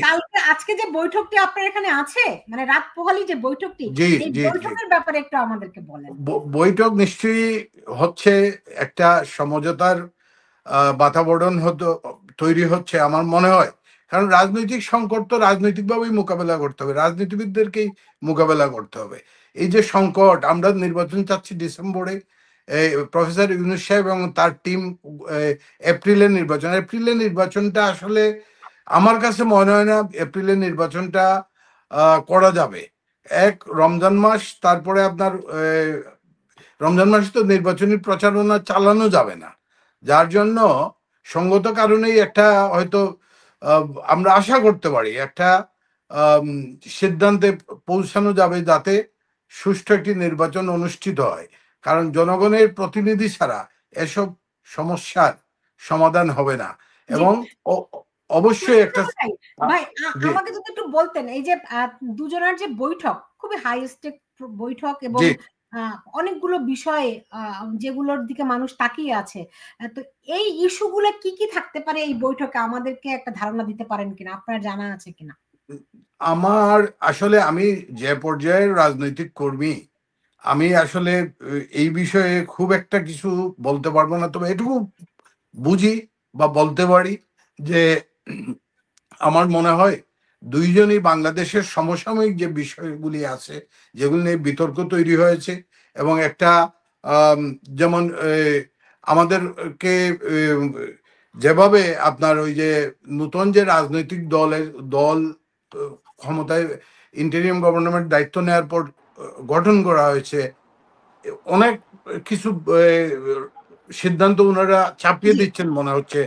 কালকে আজকে যে বৈঠকটি আপনার এখানে আছে, মানে রাত পোহালি যে বৈঠকটি, এই বৈঠকের ব্যাপারে একটু আমাদেরকে বলেন। বৈঠক নিশ্চয়ই হচ্ছে, একটা সমঝোতার বাতাবরণ তৈরি হচ্ছে আমার মনে হয়। কারণ রাজনৈতিক সংকট তো রাজনৈতিকভাবেই মোকাবেলা করতে হবে, রাজনীতিবিদদেরকেই মোকাবেলা করতে হবে। এই যে সংকট, আমরা নির্বাচন চাচ্ছি ডিসেম্বরে, প্রফেসর ইউনূস সাহেব এবং তার টিম এপ্রিলের নির্বাচনটা আসলে আমার কাছে মনে হয় না এপ্রিলের নির্বাচনটা করা যাবে। এক রমজান মাস, তারপরে আপনার রমজান মাসে তো নির্বাচনী প্রচারণা চালানো যাবে না। যার জন্য সঙ্গত কারণেই একটা হয়তো আমরা আশা করতে পারি একটা সিদ্ধান্তে পৌঁছানো যাবে যাতে সুষ্ঠু একটি নির্বাচন অনুষ্ঠিত হয়। কারণ জনগণের প্রতিনিধি ছাড়া এসব সমস্যার সমাধান হবে না। এবং অবশ্যই একটা ভাই আমাকে যদি একটু বলতেন, এই যে দুজনের যে বৈঠক, খুবই হাই স্টেক বৈঠক এবং অনেকগুলো বিষয়ে যেগুলোর দিকে মানুষ তাকিয়ে আছে, তো এই ইস্যুগুলো কি কি থাকতে পারে এই বৈঠকে, আমাদেরকে একটা ধারণা দিতে পারেন কিনা, আপনার জানা আছে কিনা? আমার আসলে আমি যে পর্যায়ের রাজনৈতিক কর্মী, আমি আসলে এই বিষয়ে খুব একটা কিছু বলতে পারবো না। তবে এটুকু বুঝি বা বলতে পারি যে আমার মনে হয় দুইজনই বাংলাদেশের সমসাময়িক যে বিষয়গুলি আছে, যেগুলি নিয়ে বিতর্ক তৈরি হয়েছে, এবং একটা যেমন আমাদেরকে যেভাবে আপনার ওই যে নতুন যে রাজনৈতিক দল ক্ষমতায় ইন্টারিয়াম গভর্নমেন্ট দায়িত্ব নেওয়ার পর গঠন করা হয়েছে, অনেক কিছু সিদ্ধান্ত ওনারা চাপিয়ে দিচ্ছেন মনে হচ্ছে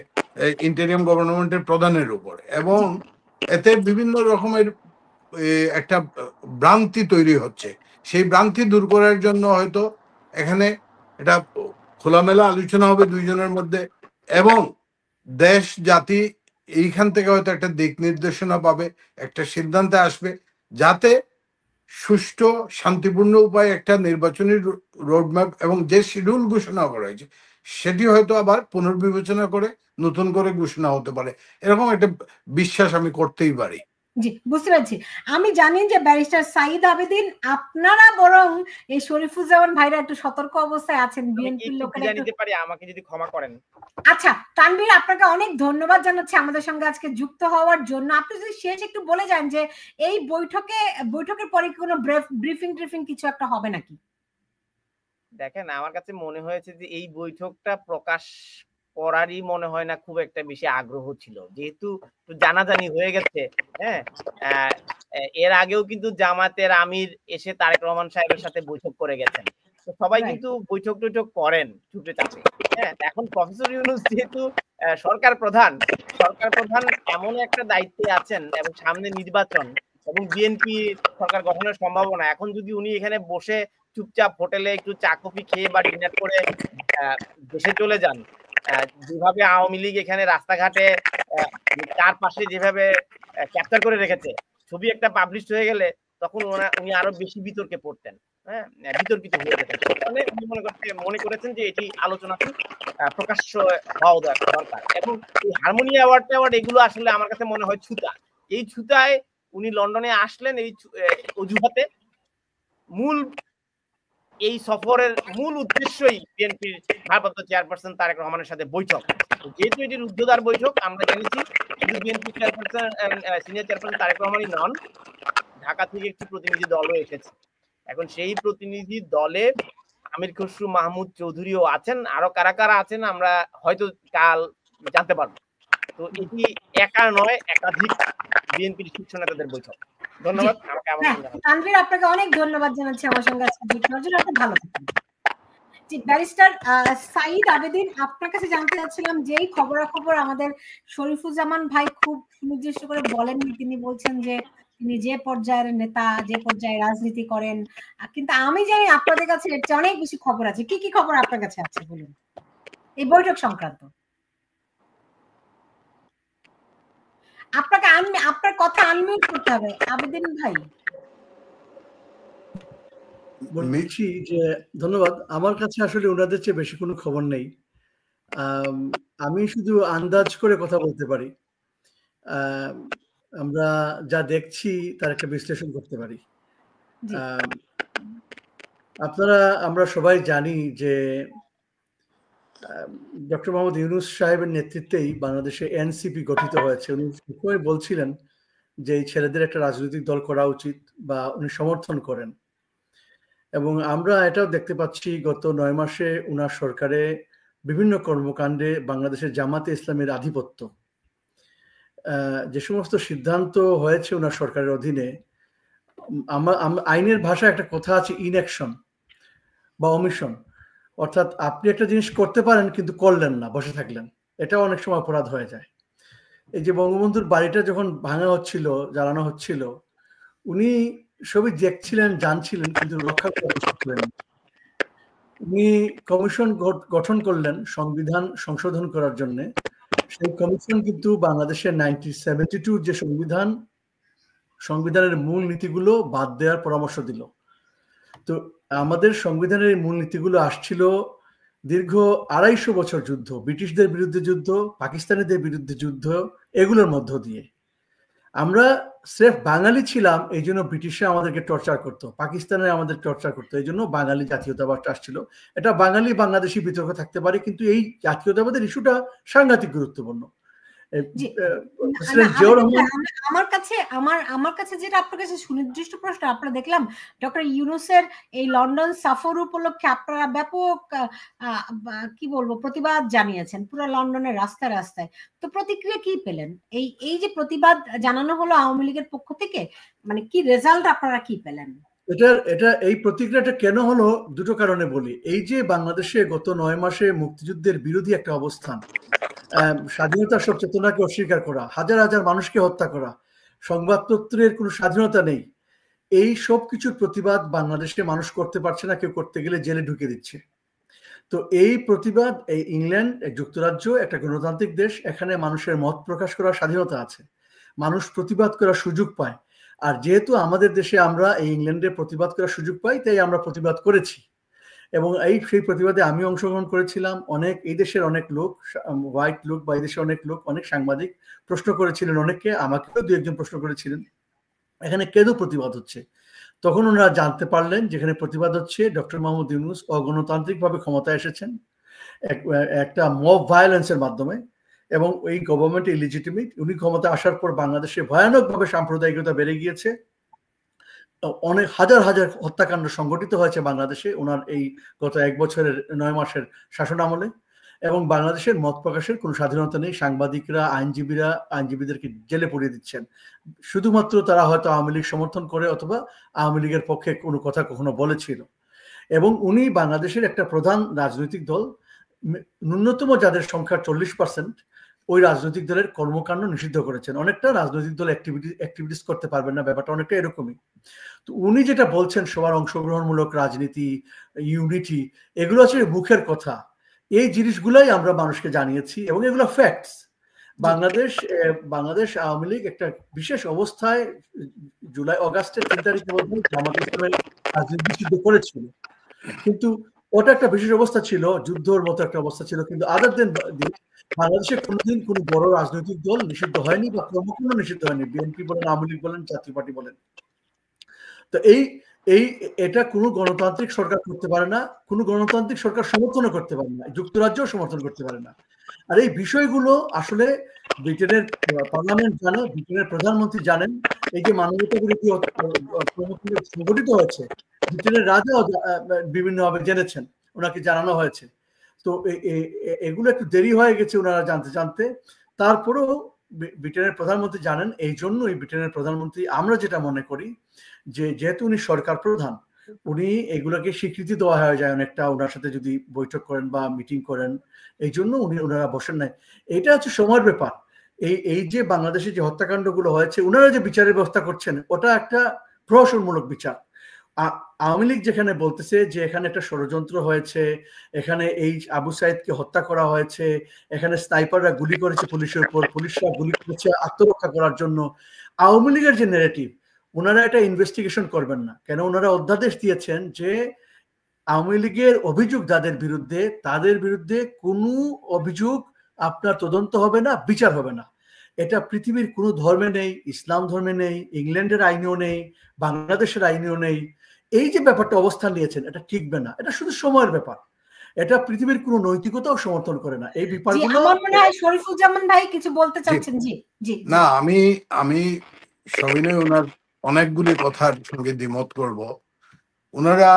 ইন্টারিয়াম গভর্নমেন্টের প্রধানের উপর, এবং এতে বিভিন্ন রকমের একটা ভ্রান্তি তৈরি হচ্ছে। সেই ভ্রান্তি দূর করার জন্য হয়তো এখানে এটা খোলামেলা আলোচনা হবে দুইজনের মধ্যে, এবং দেশ জাতি এইখান থেকে হয়তো একটা দিক নির্দেশনা পাবে, একটা সিদ্ধান্তে আসবে যাতে সুষ্ঠু শান্তিপূর্ণ উপায়ে একটা নির্বাচনী রোডম্যাপ এবং যে শিডিউল ঘোষণা করা হয়েছে সেটি হয়তো আবার পুনর্বিবেচনা করে নতুন করে ঘোষণা হতে পারে, এরকম একটা বিশ্বাস আমি করতেই পারি। জি, বুঝতে পারছি। আমি জানি যে ব্যারিস্টার সাঈদ আবেদিন, আপনারা বরং এই শরীফুজ্জামান ভাইরা একটু সতর্ক অবস্থায় আছেন, বিএনপির লোকেরা জানিতে পারি, আমাকে যদি ক্ষমা করেন। আচ্ছা তানভীর, আপনাকে অনেক ধন্যবাদ জানাচ্ছি আমাদের সঙ্গে আজকে যুক্ত হওয়ার জন্য। আপনি যদি শেষ একটু বলে যান যে এই বৈঠকের পরে কোনো ব্রিফিং কিছু একটা হবে নাকি? দেখেন, আমার কাছে মনে হয়েছে যে এই বৈঠকটা প্রকাশ করারই মনে হয় না খুব একটা বেশি আগ্রহ ছিল, যেহেতু জানাজানি হয়ে গেছে। হ্যাঁ, এর আগেও কিন্তু জামাতের আমির এসে তারেক রহমান সাহেবের সাথে বৈঠক করে গেছেন, তো সবাই কিন্তু বৈঠক করেন ছুটে চাপে। হ্যাঁ, এখন প্রফেসর ইউনূস যেহেতু সরকার প্রধান এমন একটা দায়িত্বে আছেন, এবং সামনে নির্বাচন এবং বিএনপি সরকার গঠনের সম্ভাবনা, এখন যদি উনি এখানে বসে চুপচাপ হোটেলে একটু চা কফি খেয়ে বা ডিনার করে দেশে চলে যান, যেভাবে আওয়ামী লীগ এখানে রাস্তাঘাটে তার পাশে যেভাবে ক্যাপচার করে রেখেছে, ছবি একটা পাবলিশ হয়ে গেলে তখন উনি আরো বেশি বিতর্কে পড়তেন, হ্যাঁ, বিতর্কিত হয়ে যেতেন। তাহলে উনি মনে করেছেন যে এটি আলোচনাতে প্রকাশ্য হওয়া দরকার। এবং এই হারমোনি অ্যাওয়ার্ড এগুলো আসলে আমার কাছে মনে হয় ছুতা। এই ছুতায় উনি লন্ডনে আসলেন এই অজুহাতে। এই সফরের মূল উদ্দেশ্যই বিএনপির ভারপ্রাপ্ত চেয়ারপারসন তারেক রহমানের সাথে বৈঠক। যেহেতু এটি রুদ্ধদ্বার বৈঠক, আমরা জেনেছি শুধু BNP chairperson senior chairperson Tarique রহমানই নন, ঢাকা থেকে একটি প্রতিনিধি দলও এসেছে। এখন সেই প্রতিনিধি দলে আমির খসরু মাহমুদ চৌধুরীও আছেন, আরো কারা কারা আছেন আমরা হয়তো কাল জানতে পারবো। তো এটি একা নয়, একাধিক বিএনপির শীর্ষ নেতাদের বৈঠক। ধন্যবাদ। তানভীর, আপনাকে অনেক ধন্যবাদ জানাচ্ছি আমার সঙ্গে আজকে যুক্ত হওয়ার জন্য। আপনি ভালো থাকবেন। জি, ব্যারিস্টার সাঈদ আবেদিন, আপনার কাছে জানতে চাচ্ছিলাম, যেই খবরাখবর আমাদের শরীফুজ্জামান ভাই খুব সুনির্দিষ্ট করে বলেননি, তিনি বলছেন যে তিনি যে পর্যায়ের নেতা, যে পর্যায়ে রাজনীতি করেন, কিন্তু আমি জানি আপনাদের কাছে এর চেয়ে অনেক বেশি খবর আছে। কি কি খবর আপনার কাছে আছে বলুন এই বৈঠক সংক্রান্ত? আপনাকে আপনার কথা আনমিউট করতে হবে আবেদিন ভাই। বলছি যে ধন্যবাদ। আমার কাছে আসলে ওনাদের চেয়ে বেশি কোনো খবর নেই। আমি শুধু আন্দাজ করে কথা বলতে পারি। আমরা যা দেখছি তার একটা বিশ্লেষণ করতে পারি। আমরা সবাই জানি যে ডক্টর মোহাম্মদ ইউনূস সাহেবের নেতৃত্বেই বাংলাদেশে এনসিপি গঠিত হয়েছে। উনি সবসময় বলছিলেন যে এই ছেলেদের একটা রাজনৈতিক দল করা উচিত, বা উনি সমর্থন করেন। এবং আমরা এটাও দেখতে পাচ্ছি গত 9 মাসে উনার সরকারে বিভিন্ন কর্মকাণ্ডে বাংলাদেশের জামাতে ইসলামের আধিপত্য, যে সমস্ত সিদ্ধান্ত হয়েছে উনার সরকারের অধীনে, আইনের ভাষায় একটা কথা আছে, ইনঅ্যাকশন বা অমিশন। অর্থাৎ আপনি একটা জিনিস করতে পারেন কিন্তু করলেন না, বসে থাকলেন, এটা অনেক সময় অপরাধ হয়ে যায়। এই যে বঙ্গবন্ধুর বাড়িটা যখন ভাঙা হচ্ছিল, জ্বালানো হচ্ছিল, উনি সবই দেখছিলেন, জানছিলেন, কিন্তু রক্ষা করলেন। উনি কমিশন গঠন করলেন সংবিধান সংশোধন করার জন্য। সেই কমিশন কিন্তু বাংলাদেশের 1972 যে সংবিধানের মূল নীতিগুলো বাদ দেওয়ার পরামর্শ দিল। তো আমাদের সংবিধানের মূল নীতিগুলো আসছিল দীর্ঘ 250 বছর যুদ্ধ, ব্রিটিশদের বিরুদ্ধে যুদ্ধ, পাকিস্তানিদের বিরুদ্ধে যুদ্ধ, এগুলোর মধ্য দিয়ে। আমরা স্রেফ বাঙালি ছিলাম, এই জন্য ব্রিটিশরা আমাদেরকে টর্চার করতো, পাকিস্তানে আমাদের টর্চার করতো, এই জন্য বাঙালি জাতীয়তাবাদটা আসছিল। এটা বাঙালি বাংলাদেশি বিতর্ক থাকতে পারে, কিন্তু এই জাতীয়তাবাদের ইস্যুটা সাংঘাতিক গুরুত্বপূর্ণ। আমার কাছে যেটা আপনার কাছে সুনির্দিষ্ট প্রশ্ন, আপনারা দেখলাম ডক্টর ইউনূসের এই লন্ডন সফর উপলক্ষে আপনারা ব্যাপক কি বলবো প্রতিবাদ জানিয়েছেন পুরো লন্ডনের রাস্তায় রাস্তায়। তো প্রতিক্রিয়া কি পেলেন? এই যে প্রতিবাদ জানানো হলো আওয়ামী লীগের পক্ষ থেকে, মানে কি রেজাল্ট আপনারা কি পেলেন? এই প্রতিক্রিয়াটা কেন হলো, দুটো কারণে বলি। এই যে বাংলাদেশে গত 9 মাসে মুক্তিযুদ্ধের বিরোধী একটা অবস্থান, স্বাধীনতার সব চেতনাকে অস্বীকার করা, হাজার হাজার মানুষকে হত্যা করা, সংবাদপত্রের কোনো স্বাধীনতা নেই, এই সব কিছুর প্রতিবাদ বাংলাদেশে মানুষ করতে পারছে না, কেউ করতে গেলে জেলে ঢুকে দিচ্ছে। তো এই প্রতিবাদ, এই ইংল্যান্ড যুক্তরাজ্য একটা গণতান্ত্রিক দেশ, এখানে মানুষের মত প্রকাশ করার স্বাধীনতা আছে, মানুষ প্রতিবাদ করার সুযোগ পায়। আর যেহেতু আমাদের দেশে আমরা এই ইংল্যান্ডে প্রতিবাদ করার সুযোগ পাই, তাই আমরা প্রতিবাদ করেছি। এবং সেই প্রতিবাদে আমি অংশগ্রহণ করেছিলাম। এই দেশের অনেক লোক, হোয়াইট লোক বা এই দেশের অনেক লোক, অনেক সাংবাদিক প্রশ্ন করেছিলেন, অনেককে, আমাকেও 2-1 প্রশ্ন করেছিলেন এখানে কেন প্রতিবাদ হচ্ছে। তখন ওনারা জানতে পারলেন যেখানে প্রতিবাদ হচ্ছে ডক্টর মোহাম্মদ ইউনূস অগণতান্ত্রিকভাবে ক্ষমতায় এসেছেন একটা মব ভায়োলেন্সের মাধ্যমে, এবং এই গভর্নমেন্ট ইলিজিটিমেট। উনি ক্ষমতা আসার পর বাংলাদেশে ভয়ানকভাবে সাম্প্রদায়িকতা বেড়ে গিয়েছে, অনেক হাজার হাজার হত্যাকাণ্ড সংঘটিত হয়েছে বাংলাদেশে ওনার এই গত 1 বছরের 9 মাসের শাসন আমলে। এবং বাংলাদেশের মত প্রকাশের কোনো স্বাধীনতা নেই, সাংবাদিকরা, আইনজীবীদেরকে জেলে পুরিয়ে দিচ্ছেন, শুধুমাত্র তারা হয়তো আওয়ামী লীগ সমর্থন করে অথবা আওয়ামী লীগের পক্ষে কোনো কথা কখনো বলেছিল। এবং উনি বাংলাদেশের একটা প্রধান রাজনৈতিক দল, ন্যূনতম যাদের সংখ্যা 40%, ওই রাজনৈতিক দলের কর্মকাণ্ড নিষিদ্ধ করেছেন। অনেকটা রাজনৈতিক দল অ্যাক্টিভিটিস করতে পারবেন না, ব্যাপারটা অনেকটা এরকমই। তো উনি যেটা বলছেন সবার অংশগ্রহণমূলক রাজনীতি, ইউনিটি, এগুলো হচ্ছে মুখের কথা। এই জিনিসগুলাই আমরা মানুষকে জানিয়েছি এবং এগুলো ফ্যাক্টস। বাংলাদেশ আওয়ামী লীগ একটা বিশেষ অবস্থায় আগস্টের 3 তারিখে জামাত ইসলামের রাজনীতি নিষিদ্ধ করেছিল, কিন্তু ওটা একটা বিশেষ অবস্থা ছিল, যুদ্ধর মতো একটা অবস্থা ছিল। কিন্তু আদার দেন বাংলাদেশে কোনোদিন কোনো বড় রাজনৈতিক দল নিষিদ্ধ হয়নি বা কর্মকাণ্ড নিষিদ্ধ হয়নি, বিএনপি বলেন, আওয়ামী লীগ বলেন, জাতীয় পার্টি বলেন। তো এটা কোনো গণতান্ত্রিক সরকার করতে পারে না, কোনো গণতান্ত্রিক সরকার সমর্থনও করতে পারে না, যুক্তরাজ্যও সমর্থন করতে পারে না। আর এই বিষয়গুলো আসলে ব্রিটেনের পার্লামেন্ট জানে, ব্রিটেনের প্রধানমন্ত্রী জানেন। এই যে মানবতা বিরোধী সংগঠিত হয়েছে, ব্রিটেনের রাজাও বিভিন্নভাবে জেনেছেন, ওনাকে জানানো হয়েছে। তো এগুলো একটু দেরি হয়ে গেছে ওনারা জানতে। তারপরেও ব্রিটেনের প্রধানমন্ত্রী জানেন। এই জন্যই ব্রিটেনের প্রধানমন্ত্রী, আমরা যেটা মনে করি যে যেহেতু উনি সরকার প্রধান, উনি এগুলোকে স্বীকৃতি দেওয়া হয়ে যায় অনেকটা, ওনার সাথে যদি বৈঠক করেন বা মিটিং করেন, এই জন্য ওনারা বসেন নাই। এটা হচ্ছে সময়ের ব্যাপার। এই যে বাংলাদেশে যে হত্যাকাণ্ডগুলো হয়েছে, ওনারা যে বিচারের ব্যবস্থা করছেন, ওটা একটা প্রহসনমূলক বিচার। আওয়ামী লীগ যেখানে বলতেছে যে এখানে একটা ষড়যন্ত্র হয়েছে, এখানে এই আবু সাইদকে হত্যা করা হয়েছে, এখানে স্নাইপাররা গুলি করেছে পুলিশের উপর, পুলিশরা গুলি করেছে আত্মরক্ষা করার জন্য, আওয়ামী লীগের যে নেগেটিভ, ওনারা এটা ইনভেস্টিগেশন করবেন না। কেন? ওনারা অধ্যাদেশ দিয়েছেন যে আওয়ামী লীগের অভিযোগ যাদের বিরুদ্ধে, তাদের বিরুদ্ধে কোনো অভিযোগ আপনার তদন্ত হবে না, বিচার হবে না। এটা পৃথিবীর কোনো ধর্মে নেই, ইসলাম ধর্মে নেই, ইংল্যান্ডের আইনেও নেই, বাংলাদেশের আইনেও নেই। এই যে ব্যাপারটা অবস্থান নিয়েছেন, এটা টিকবে না। এটা শুধু সময়ের ব্যাপার। এটা পৃথিবীর কোনো নৈতিকতাও সমর্থন করে না। এই ব্যাপারগুলো আমার মনে হয় শরীফুজ্জামান ভাই কিছু বলতে চাচ্ছেন। জি জি। না, আমি সবিনয় ওনার অনেকগুলি কথার সঙ্গে দ্বিমত করব। ওনারা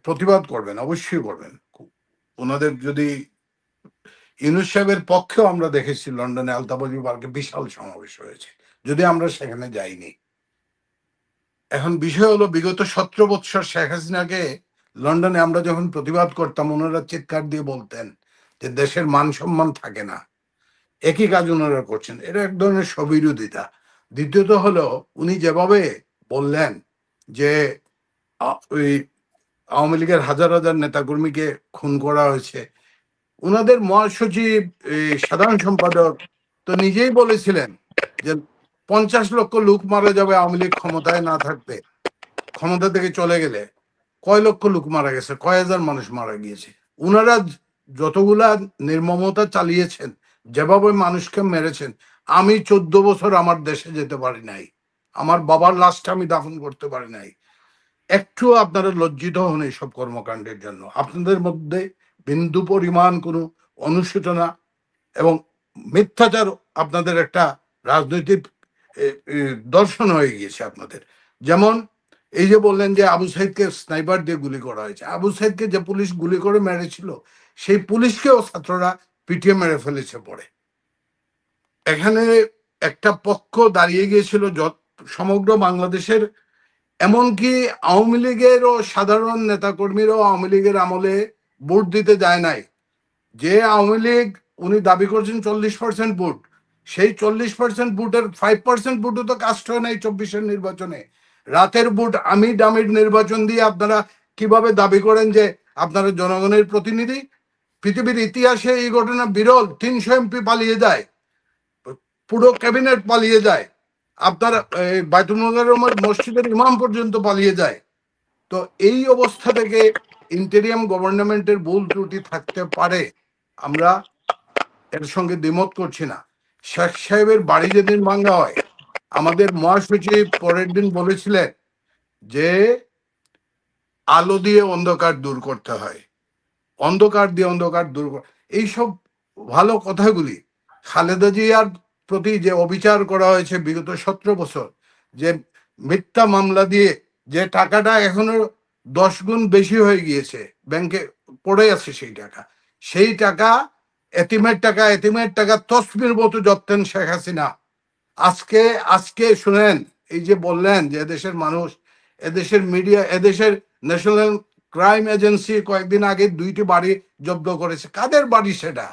প্রতিবাদ করবেন, অবশ্যই করবেন। ওনাদের যদি ইউনূস সাহেবের পক্ষেও আমরা দেখেছি লন্ডনে আলতাবাজি পার্কে বিশাল সমাবেশ হয়েছে, যদি আমরা সেখানে যাইনি। এখন বিষয় হলো, বিগত 17 বৎসর শেখ হাসিনাকে লন্ডনে আমরা যখন প্রতিবাদ করতাম, ওনারা চিৎকার দিয়ে বলতেন যে দেশের মান সম্মান থাকে না। একই কাজ ওনারা করছেন, এটা এক ধরনের স্ববিরোধিতা। দ্বিতীয়ত হলো, উনি যেভাবে বললেন যে ওই আওয়ামী লীগের হাজার হাজার নেতাকর্মীকে খুন করা হয়েছে, ওনাদের মহাসচিব সাধারণ সম্পাদক তো নিজেই বলেছিলেন যে 50 লক্ষ লোক মারা যাবে আওয়ামী লীগ ক্ষমতায় না থাকতে। ক্ষমতা থেকে চলে গেলে কয় লক্ষ লোক মারা গেছে, কয় হাজার মানুষ মারা গিয়েছে। ওনারা যতগুলা নির্মমতা চালিয়েছেন, যেভাবে মানুষকে মেরেছেন, আমি 14 বছর আমার দেশে যেতে পারি নাই, আমার বাবার লাশটা আমি দাফন করতে পারি নাই। একটু আপনারা লজ্জিত হন এইসব কর্মকাণ্ডের জন্য। আপনাদের মধ্যে বিন্দু পরিমাণ কোনো অনুশোচনা এবং মিথ্যাচার আপনাদের একটা রাজনৈতিক দর্শন হয়ে গিয়েছে আপনাদের। যেমন এই যে বললেন যে আবু সাইদকে স্নাইপার দিয়ে গুলি করা হয়েছে, আবু সাইদকে যে পুলিশ গুলি করে মেরেছিল, সেই পুলিশকেও ছাত্ররা পিটিয়ে মেরে ফেলেছে পরে। এখানে একটা পক্ষ দাঁড়িয়ে গিয়েছিল সমগ্র বাংলাদেশের, এমনকি আওয়ামী লীগেরও সাধারণ নেতাকর্মীরাও আওয়ামী লীগের আমলে ভোট দিতে যায় নাই। যে আওয়ামী লীগ উনি দাবি করছেন 40% ভোট, সেই 40% ভোটের 5% ভোটও তো কাস্ট হয় নাই 24-এর নির্বাচনে। রাতের ভোট আমি ডামির নির্বাচন দিয়ে আপনারা কিভাবে দাবি করেন যে আপনারা জনগণের প্রতিনিধি? পৃথিবীর ইতিহাসে এই ঘটনা বিরল। 300 এমপি পালিয়ে যায়, পুরো ক্যাবিনেট পালিয়ে যায়, আপনার বাইতুল মুকাররমের মসজিদের ইমাম পর্যন্ত পালিয়ে যায়। তো এই অবস্থা থেকে ইন্টেরিয়াম গভর্নমেন্টের ভুল ত্রুটি থাকতে পারে, আমরা এর সঙ্গে দ্বিমত করছি না। শেখ সাহেবের বাড়ি যেদিন ভাঙ্গা হয়, আমাদের মহাসচিব পরের দিন বলেছিলেন যে আলো দিয়ে অন্ধকার দূর করতে হয়, অন্ধকার দিয়ে অন্ধকার দূর। এইসব ভালো কথাগুলি খালেদা জিয়ার প্রতি যে অবিচার করা হয়েছে বিগত 17 বছর, যে মিথ্যা মামলা দিয়ে যে টাকাটা এখনো 10 গুণ বেশি হয়ে গিয়েছে, ব্যাংকে পড়ে আছে সেই টাকা এতিমের টাকা, এতিমের টাকা তসবির মতো জপতেন শেখ হাসিনা। আজকে শুনেন, এই যে বললেন যে এদেশের মানুষ, এদেশের মিডিয়া, এদেশের ন্যাশনাল ক্রাইম এজেন্সি কয়েকদিন আগে 2টি বাড়ি জব্দ করেছে। কাদের বাড়ি সেটা?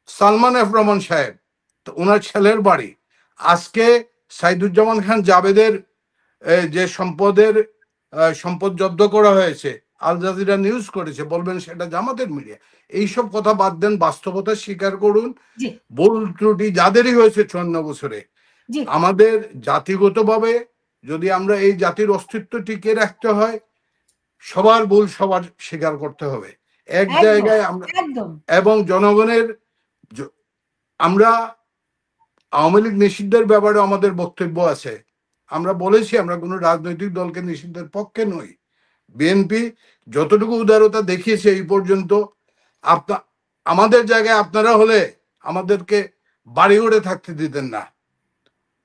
সালমান এফ রহমান সাহেব, তো ওনার ছেলের বাড়ি। আজকে সাইদুজ্জামান খান জাবেদের যে সম্পদ জব্দ করা হয়েছে, আল জাজিরা নিউজ করেছে, বলবেন সেটা জামাতের মিডিয়া। এইসব কথা বাদ দেন, বাস্তবতা স্বীকার করুন। ভুল ত্রুটি যাদেরই হয়েছে 54 বছরে, আমাদের জাতিগতভাবে যদি আমরা এই জাতির অস্তিত্ব টিকিয়ে রাখতে হয়, সবার ভুল সবার স্বীকার করতে হবে এক জায়গায় আমরা। এবং জনগণের, আমরা আওয়ামী লীগ নিষিদ্ধের ব্যাপারে আমাদের বক্তব্য আছে। আমরা বলেছি আমরা কোনো রাজনৈতিক দলকে নিষিদ্ধের পক্ষে নই। বিএনপি যতটুকু উদারতা দেখিয়েছে এই পর্যন্ত, আমাদের জায়গায় আপনারা হলে আমাদেরকে বাড়ি ঘরে থাকতে দিতেন না।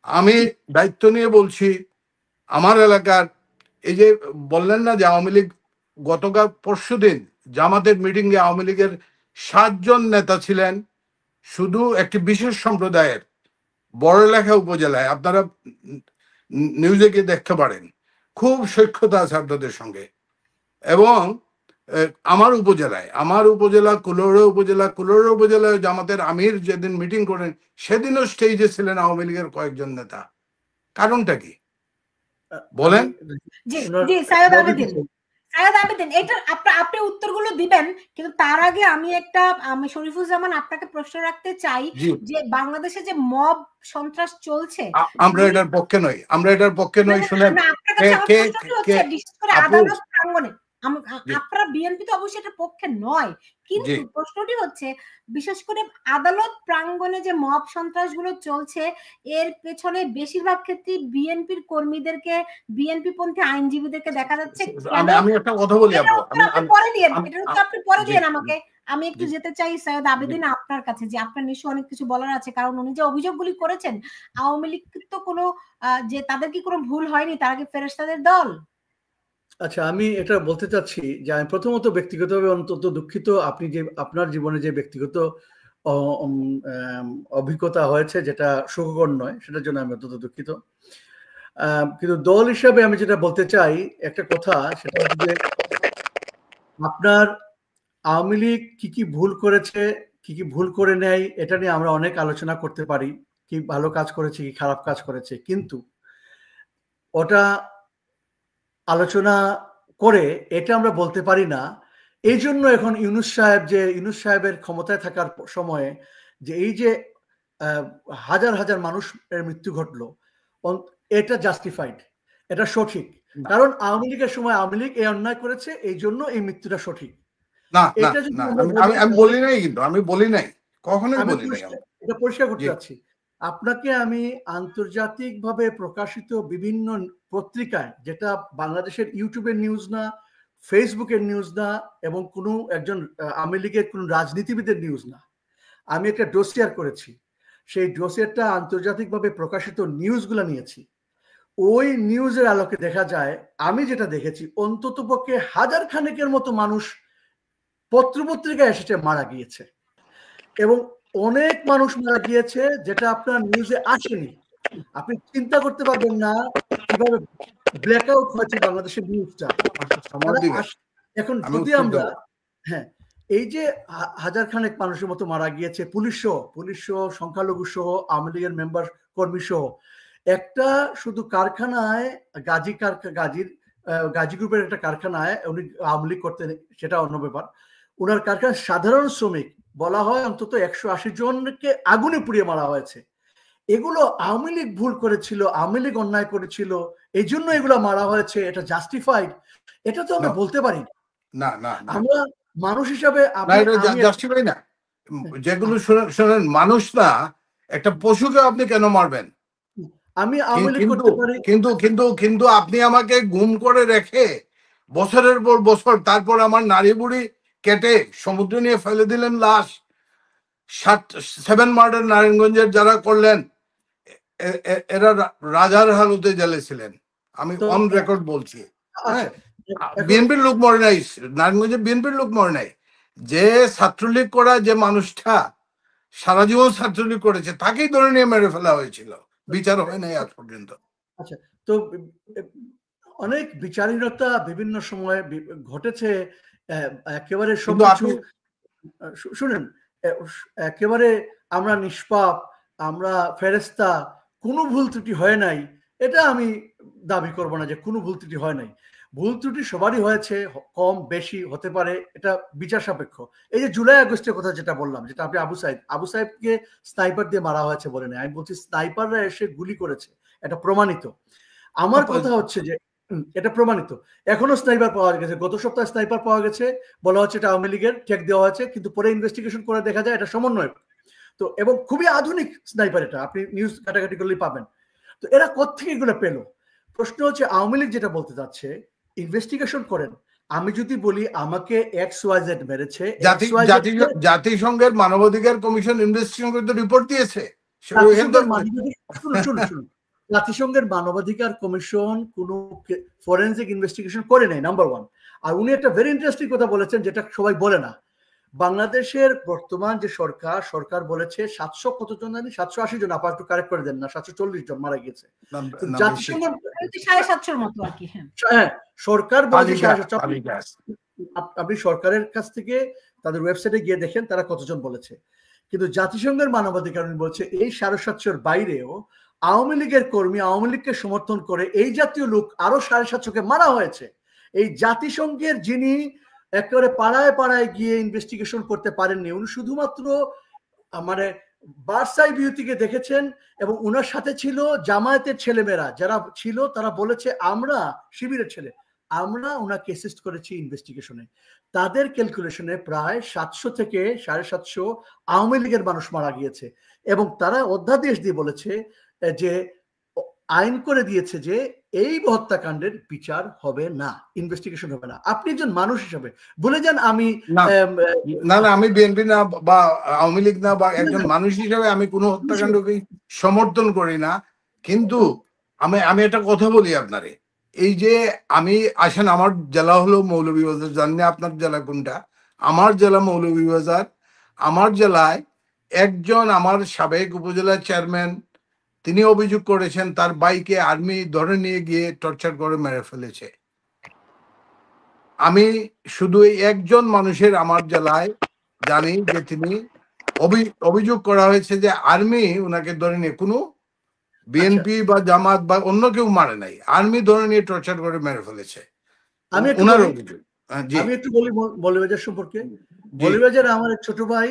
আমি দায়িত্ব নিয়ে বলছি, আমার এলাকার, এই যে বললেন না যে আওয়ামী লীগ গতকাল পরশুদিন জামাতের মিটিং এ আওয়ামী লীগের 7 জন নেতা ছিলেন, শুধু একটি বিশেষ সম্প্রদায়ের, বড়লেখা উপজেলায়, আপনারা নিউজে গিয়ে দেখতে পারেন। খুব সখ্যতা আছে আপনাদের সঙ্গে। এবং আমার উপজেলা কুলোড়া উপজেলায় জামাতের আমির যেদিন মিটিং করেন সেদিনও স্টেজে ছিলেন আওয়ামী লীগের কয়েকজন নেতা। কারণটা কি বলেন? সাইয়দ আবেদিন এটা আপনি উত্তরগুলো দিবেন, কিন্তু তার আগে আমি শরীফুজ্জামান আপনাকে প্রশ্ন রাখতে চাই যে বাংলাদেশে যে মব সন্ত্রাস চলছে, আমরা এটার পক্ষে নই। শুনেন, বিশেষ করে আদালত প্রাঙ্গণে আপনারা বিএনপি তো অবশ্যই এটার পক্ষে নয়, কিন্তু প্রশ্নটি হচ্ছে বিশেষ করে আদালত প্রাঙ্গণে যে মব সন্ত্রাস গুলো চলছে এর পেছনে বেশিরভাগ ক্ষেত্রে বিএনপির কর্মীদেরকে, বিএনপি পন্থী আইনজীবীদেরকে দেখা যাচ্ছে। আমি একটা কথা বলি আপু, আপনি পরে দিয়েন আমাকে। আমি একটু যেতে চাই সৈয়দ আবেদিন আপনার কাছে, যে আপনার নিশ্চয়ই অনেক কিছু বলার আছে, কারণ উনি যে অভিযোগগুলি করেছেন আওয়ামী লীগ তো কোনো যে তাদের কি কোনো ভুল হয়নি, তারা কি ফেরেশতাদের দল? আচ্ছা, আমি এটা বলতে চাচ্ছি যে আমি প্রথমত ব্যক্তিগতভাবে অন্তত দুঃখিত আপনি যে আপনার জীবনে যে ব্যক্তিগত অভিজ্ঞতা হয়েছে যেটা সুখকর নয়, সেটার জন্য আমি অন্তত দুঃখিত। কিন্তু দল হিসাবে আমি যেটা বলতে চাই একটা কথা, সেটা হচ্ছে যে আপনার আওয়ামী লীগ কি কি ভুল করেছে, কি কি ভুল করে নেয়, এটা নিয়ে আমরা অনেক আলোচনা করতে পারি, কি ভালো কাজ করেছে কি খারাপ কাজ করেছে, কিন্তু ওটা আলোচনা করে এটা আমরা বলতে পারি না। এই জন্য এখন ইউনূস সাহেবের ক্ষমতায় থাকার সময়ে যে এই যে হাজার হাজার মানুষের মৃত্যু ঘটলো, এটা জাস্টিফাইড, এটা সঠিক। কারণ আওয়ামী লীগের সময় আওয়ামী লীগ এই অন্যায় করেছে, এই জন্য এই মৃত্যুটা সঠিক। আমি বলি নাই, কিন্তু আমি বলি নাই, কখনোই বলি নাই। এটা পরিষ্কার করতে চাচ্ছি আপনাকে। আমি আন্তর্জাতিকভাবে প্রকাশিত বিভিন্ন পত্রিকায়, যেটা বাংলাদেশের ইউটিউবের নিউজ না, ফেসবুকের নিউজ না, এবং কোনো একজন আওয়ামী লীগের কোনো রাজনীতিবিদের নিউজ না, আমি একটা ডোসিয়ার করেছি। সেই ডোসিয়ারটা আন্তর্জাতিকভাবে প্রকাশিত নিউজগুলো নিয়েছি। ওই নিউজের আলোকে দেখা যায়, আমি যেটা দেখেছি, অন্তত পক্ষে হাজার খানেকের মতো মানুষ পত্রপত্রিকায় এসেছে মারা গিয়েছে, এবং অনেক মানুষ মারা গিয়েছে যেটা আপনার নিউজে আসেনি। আপনি চিন্তা করতে পারবেন না কিভাবে ব্ল্যাকআউট হয়েছে বাংলাদেশের নিউজটা। এখন যদি আমরা এই যে হাজার খানেক মানুষের মতো মারা গিয়েছে, পুলিশ সহ সংখ্যালঘু সহ আওয়ামী লীগের মেম্বার কর্মী সহ, একটা শুধু কারখানায় গাজী গ্রুপের একটা কারখানায় উনি আওয়ামী লীগ করতেন, সেটা অন্য ব্যাপার। ওনার কারখানার সাধারণ শ্রমিক বলা হয় অন্তত 180 জনকে আগুনে পুড়িয়ে মারা হয়েছে। এগুলো আওয়ামী লীগ ভুল করেছিল, আওয়ামী লীগ অন্যায় করেছিল, এই জন্য এগুলো মারা হয়েছে, এটা জাস্টিফাইড? এটা তো আমরা বলতে পারি না। আমরা মানুষ হিসাবে জাস্টিফাই না। যেগুলো শোনেন, মানুষ না, একটা পশুকে আপনি কেন মারবেন? আমি আওয়ামী লীগ করতে পারি, কিন্তু আপনি আমাকে গুম করে রেখে বছরের পর বছর, তারপর আমার নারী বুড়ি কেটে সমুদ্রে নিয়ে ফেলে দিলেন লাশ। 7 মার্ডার নারায়ণগঞ্জের যারা করলেন, এরা রাজার হালতে জেলে ছিলেন। আমি অন রেকর্ড বলছি। বিএনপির লোক মরে নাই, নারায়ণগঞ্জে বিএনপির লোক মরে নাই। যে ছাত্রলীগ করা যে মানুষটা সারা জীবন ছাত্রলীগ করেছে, তাকেই ধরে নিয়ে মেরে ফেলা হয়েছিল, বিচার হয় নাই আজ পর্যন্ত। আচ্ছা, তো অনেক বিচারহীনতা বিভিন্ন সময় ঘটেছে। একেবারে শুনেন, একেবারে আমরা নিষ্পাপ, আমরা ফেরেস্তা, কোনো ভুল ত্রুটি হয় নাই, এটা আমি দাবি করব না যে কোনো ভুল ত্রুটি হয় নাই। ভুল ত্রুটি সবারই হয়েছে, কম বেশি হতে পারে, এটা বিচার সাপেক্ষ। এই যে জুলাই আগস্টের কথা যেটা বললাম, যেটা আপনি আবু সাহেবকে স্নাইপার দিয়ে মারা হয়েছে বলে না, আমি বলছি স্নাইপাররা এসে গুলি করেছে, এটা প্রমাণিত। আমার কথা হচ্ছে যে এটা প্রমাণিত, এখনো স্নাইপার পাওয়া গেছে, গত সপ্তাহে স্নাইপার পাওয়া গেছে, বলা হচ্ছে এটা আওয়ামী লীগের, ঠেক দেওয়া হয়েছে, কিন্তু পরে ইনভেস্টিগেশন করে দেখা যায় এটা সমন্বয়। তো এবং খুবই আধুনিক স্নাইপার, এটা আপনি নিউজ ঘাটাঘাটি করলেই পাবেন। তো এরা কোত্থেকে এগুলো পেল? প্রশ্ন হচ্ছে আওয়ামী লীগ যেটা বলতে চাচ্ছে, ইনভেস্টিগেশন করেন। আমি যদি বলি আমাকে XYZ মেরেছে, জাতিসংঘের মানবাধিকার কমিশন ইনভেস্টিগেশন করে রিপোর্ট দিয়েছে। জাতিসংঘের মানবাধিকার কমিশন কোনো ফরেনসিক ইনভেস্টিগেশন করে নাই, নাম্বার 1। আর উনি একটা ভেরি ইন্টারেস্টিং কথা বলেছেন, যেটা সবাই বলে না। বাংলাদেশের বর্তমান যে সরকার বলেছে 700 কতজন জানি 780 জন, আপা একটু কারেক্ট করে দেন না, 740 জন মারা গেছে। জাতিসংঘ 750 মতো আর কি। হ্যাঁ, সরকার বলেছে 750। আপনি সরকারের কাছ থেকে তাদের ওয়েবসাইটে গিয়ে দেখেন তারা কতজন বলেছে, কিন্তু জাতিসংঘের মানবাধিকার বলছে এই 750-র বাইরেও আওয়ামী লীগের কর্মী, আওয়ামী লীগকে সমর্থন করে এই জাতীয় লোক আরো 750-কে মারা হয়েছে। এই জাতিসংঘের যিনি একেবারে পাড়ায় পাড়ায় গিয়ে ইনভেস্টিগেশন করতে পারেননি, উনি শুধুমাত্র মানে বার্সাই বিউটিকে দেখেছেন এবং উনার সাথে ছিল জামায়াতের ছেলেমেয়েরা যারা ছিল, তারা বলেছে আমরা শিবিরের ছেলে, আমরা ওনাকে অ্যাসিস্ট করেছি ইনভেস্টিগেশনে। তাদের ক্যালকুলেশনে প্রায় 700 থেকে 750 আওয়ামী লীগের মানুষ মারা গিয়েছে এবং তারা অধ্যাদেশ দিয়ে বলেছে যে আইন করে দিয়েছে যে এই হত্যাকাণ্ডের বিচার হবে না, ইনভেস্টিগেশন হবে না। আপনি একজন মানুষ হিসেবে বলে যান আমি না আমি বিএনপি না বা আওয়ামী লীগ না, বা একজন মানুষ হিসেবে আমি কোনো হত্যাকাণ্ডকে সমর্থন করি না, কিন্তু আমি একটা কথা বলি আপনারে, এই যে আমি আসেন আমার জেলা হলো মৌলভীবাজার, জানি আপনার জেলা কোনটা, আমার জেলা মৌলভীবাজার। আমার জেলায় একজন আমার সাবেক উপজেলা চেয়ারম্যান, তিনি অভিযোগ করেছেন তার বাইকে আর্মি ধরে নিয়ে গিয়ে টর্চার করে মেরে ফেলেছে। আমি শুধু এই একজন মানুষের আমার জেলায় জানি যে তিনি অভিযোগ করা হয়েছে যে আর্মি উনাকে ধরে নিয়ে, কোনো বিএনপি বা জামাত বা অন্য কেউ মারে নাই, আর্মি ধরে নিয়ে টর্চার করে মেরে ফেলেছে। আমি একটু বলি মৌলভীবাজার সম্পর্কে। মৌলভীবাজারে আমার এক ছোট ভাই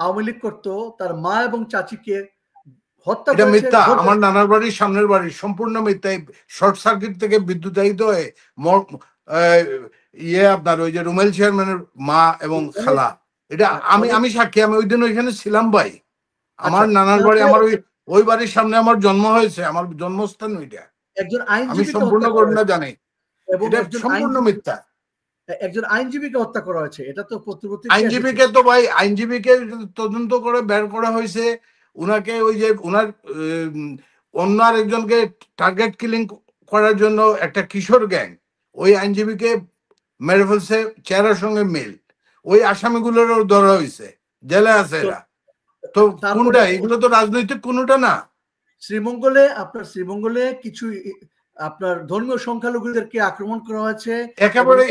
আওয়ামী লীগ করতো, তার মা এবং চাচিকে হত্যা এটা মিথ্যা। আমার নানার বাড়ির সামনের বাড়ি, সম্পূর্ণ মিথ্যা। শর্ট সার্কিট থেকে বিদ্যুতায়িত হয়ে আপনার ওই যে রুমেল চেয়ারম্যানের মা এবং খালা, এটা আমি সাক্ষী, আমি ওই দিন ওইখানে ছিলাম ভাই। আমার নানার বাড়ি, আমার ওই বাড়ির সামনে আমার জন্ম হয়েছে, আমার জন্মস্থান ওইটা। আমি সম্পূর্ণ ঘটনা জানি, এটা সম্পূর্ণ মিথ্যা। একজন আইনজীবীকে হত্যা করা হয়েছে, এটা তো প্রতিপত্তি। আইনজীবীকে তো ভাই, আইনজীবীকে তদন্ত করে বের করা হয়েছে। উনাকে ওই যে উনার অন্য আরেকজনকে টার্গেট কিলিং করার জন্য একটা কিশোর গ্যাং ওই আইনজীবীকে মেরে ফেলছে, চেহারার সঙ্গে মিল। ওই আসামিগুলোরও ধরা হয়েছে, জেলে আছে এরা। তো কোনটা? এগুলো তো রাজনৈতিক কোনটা না। শ্রীমঙ্গলে কিছু আপনার ধর্মীয় সংখ্যালঘুদেরকে আক্রমণ করা হয়েছে একেবারে।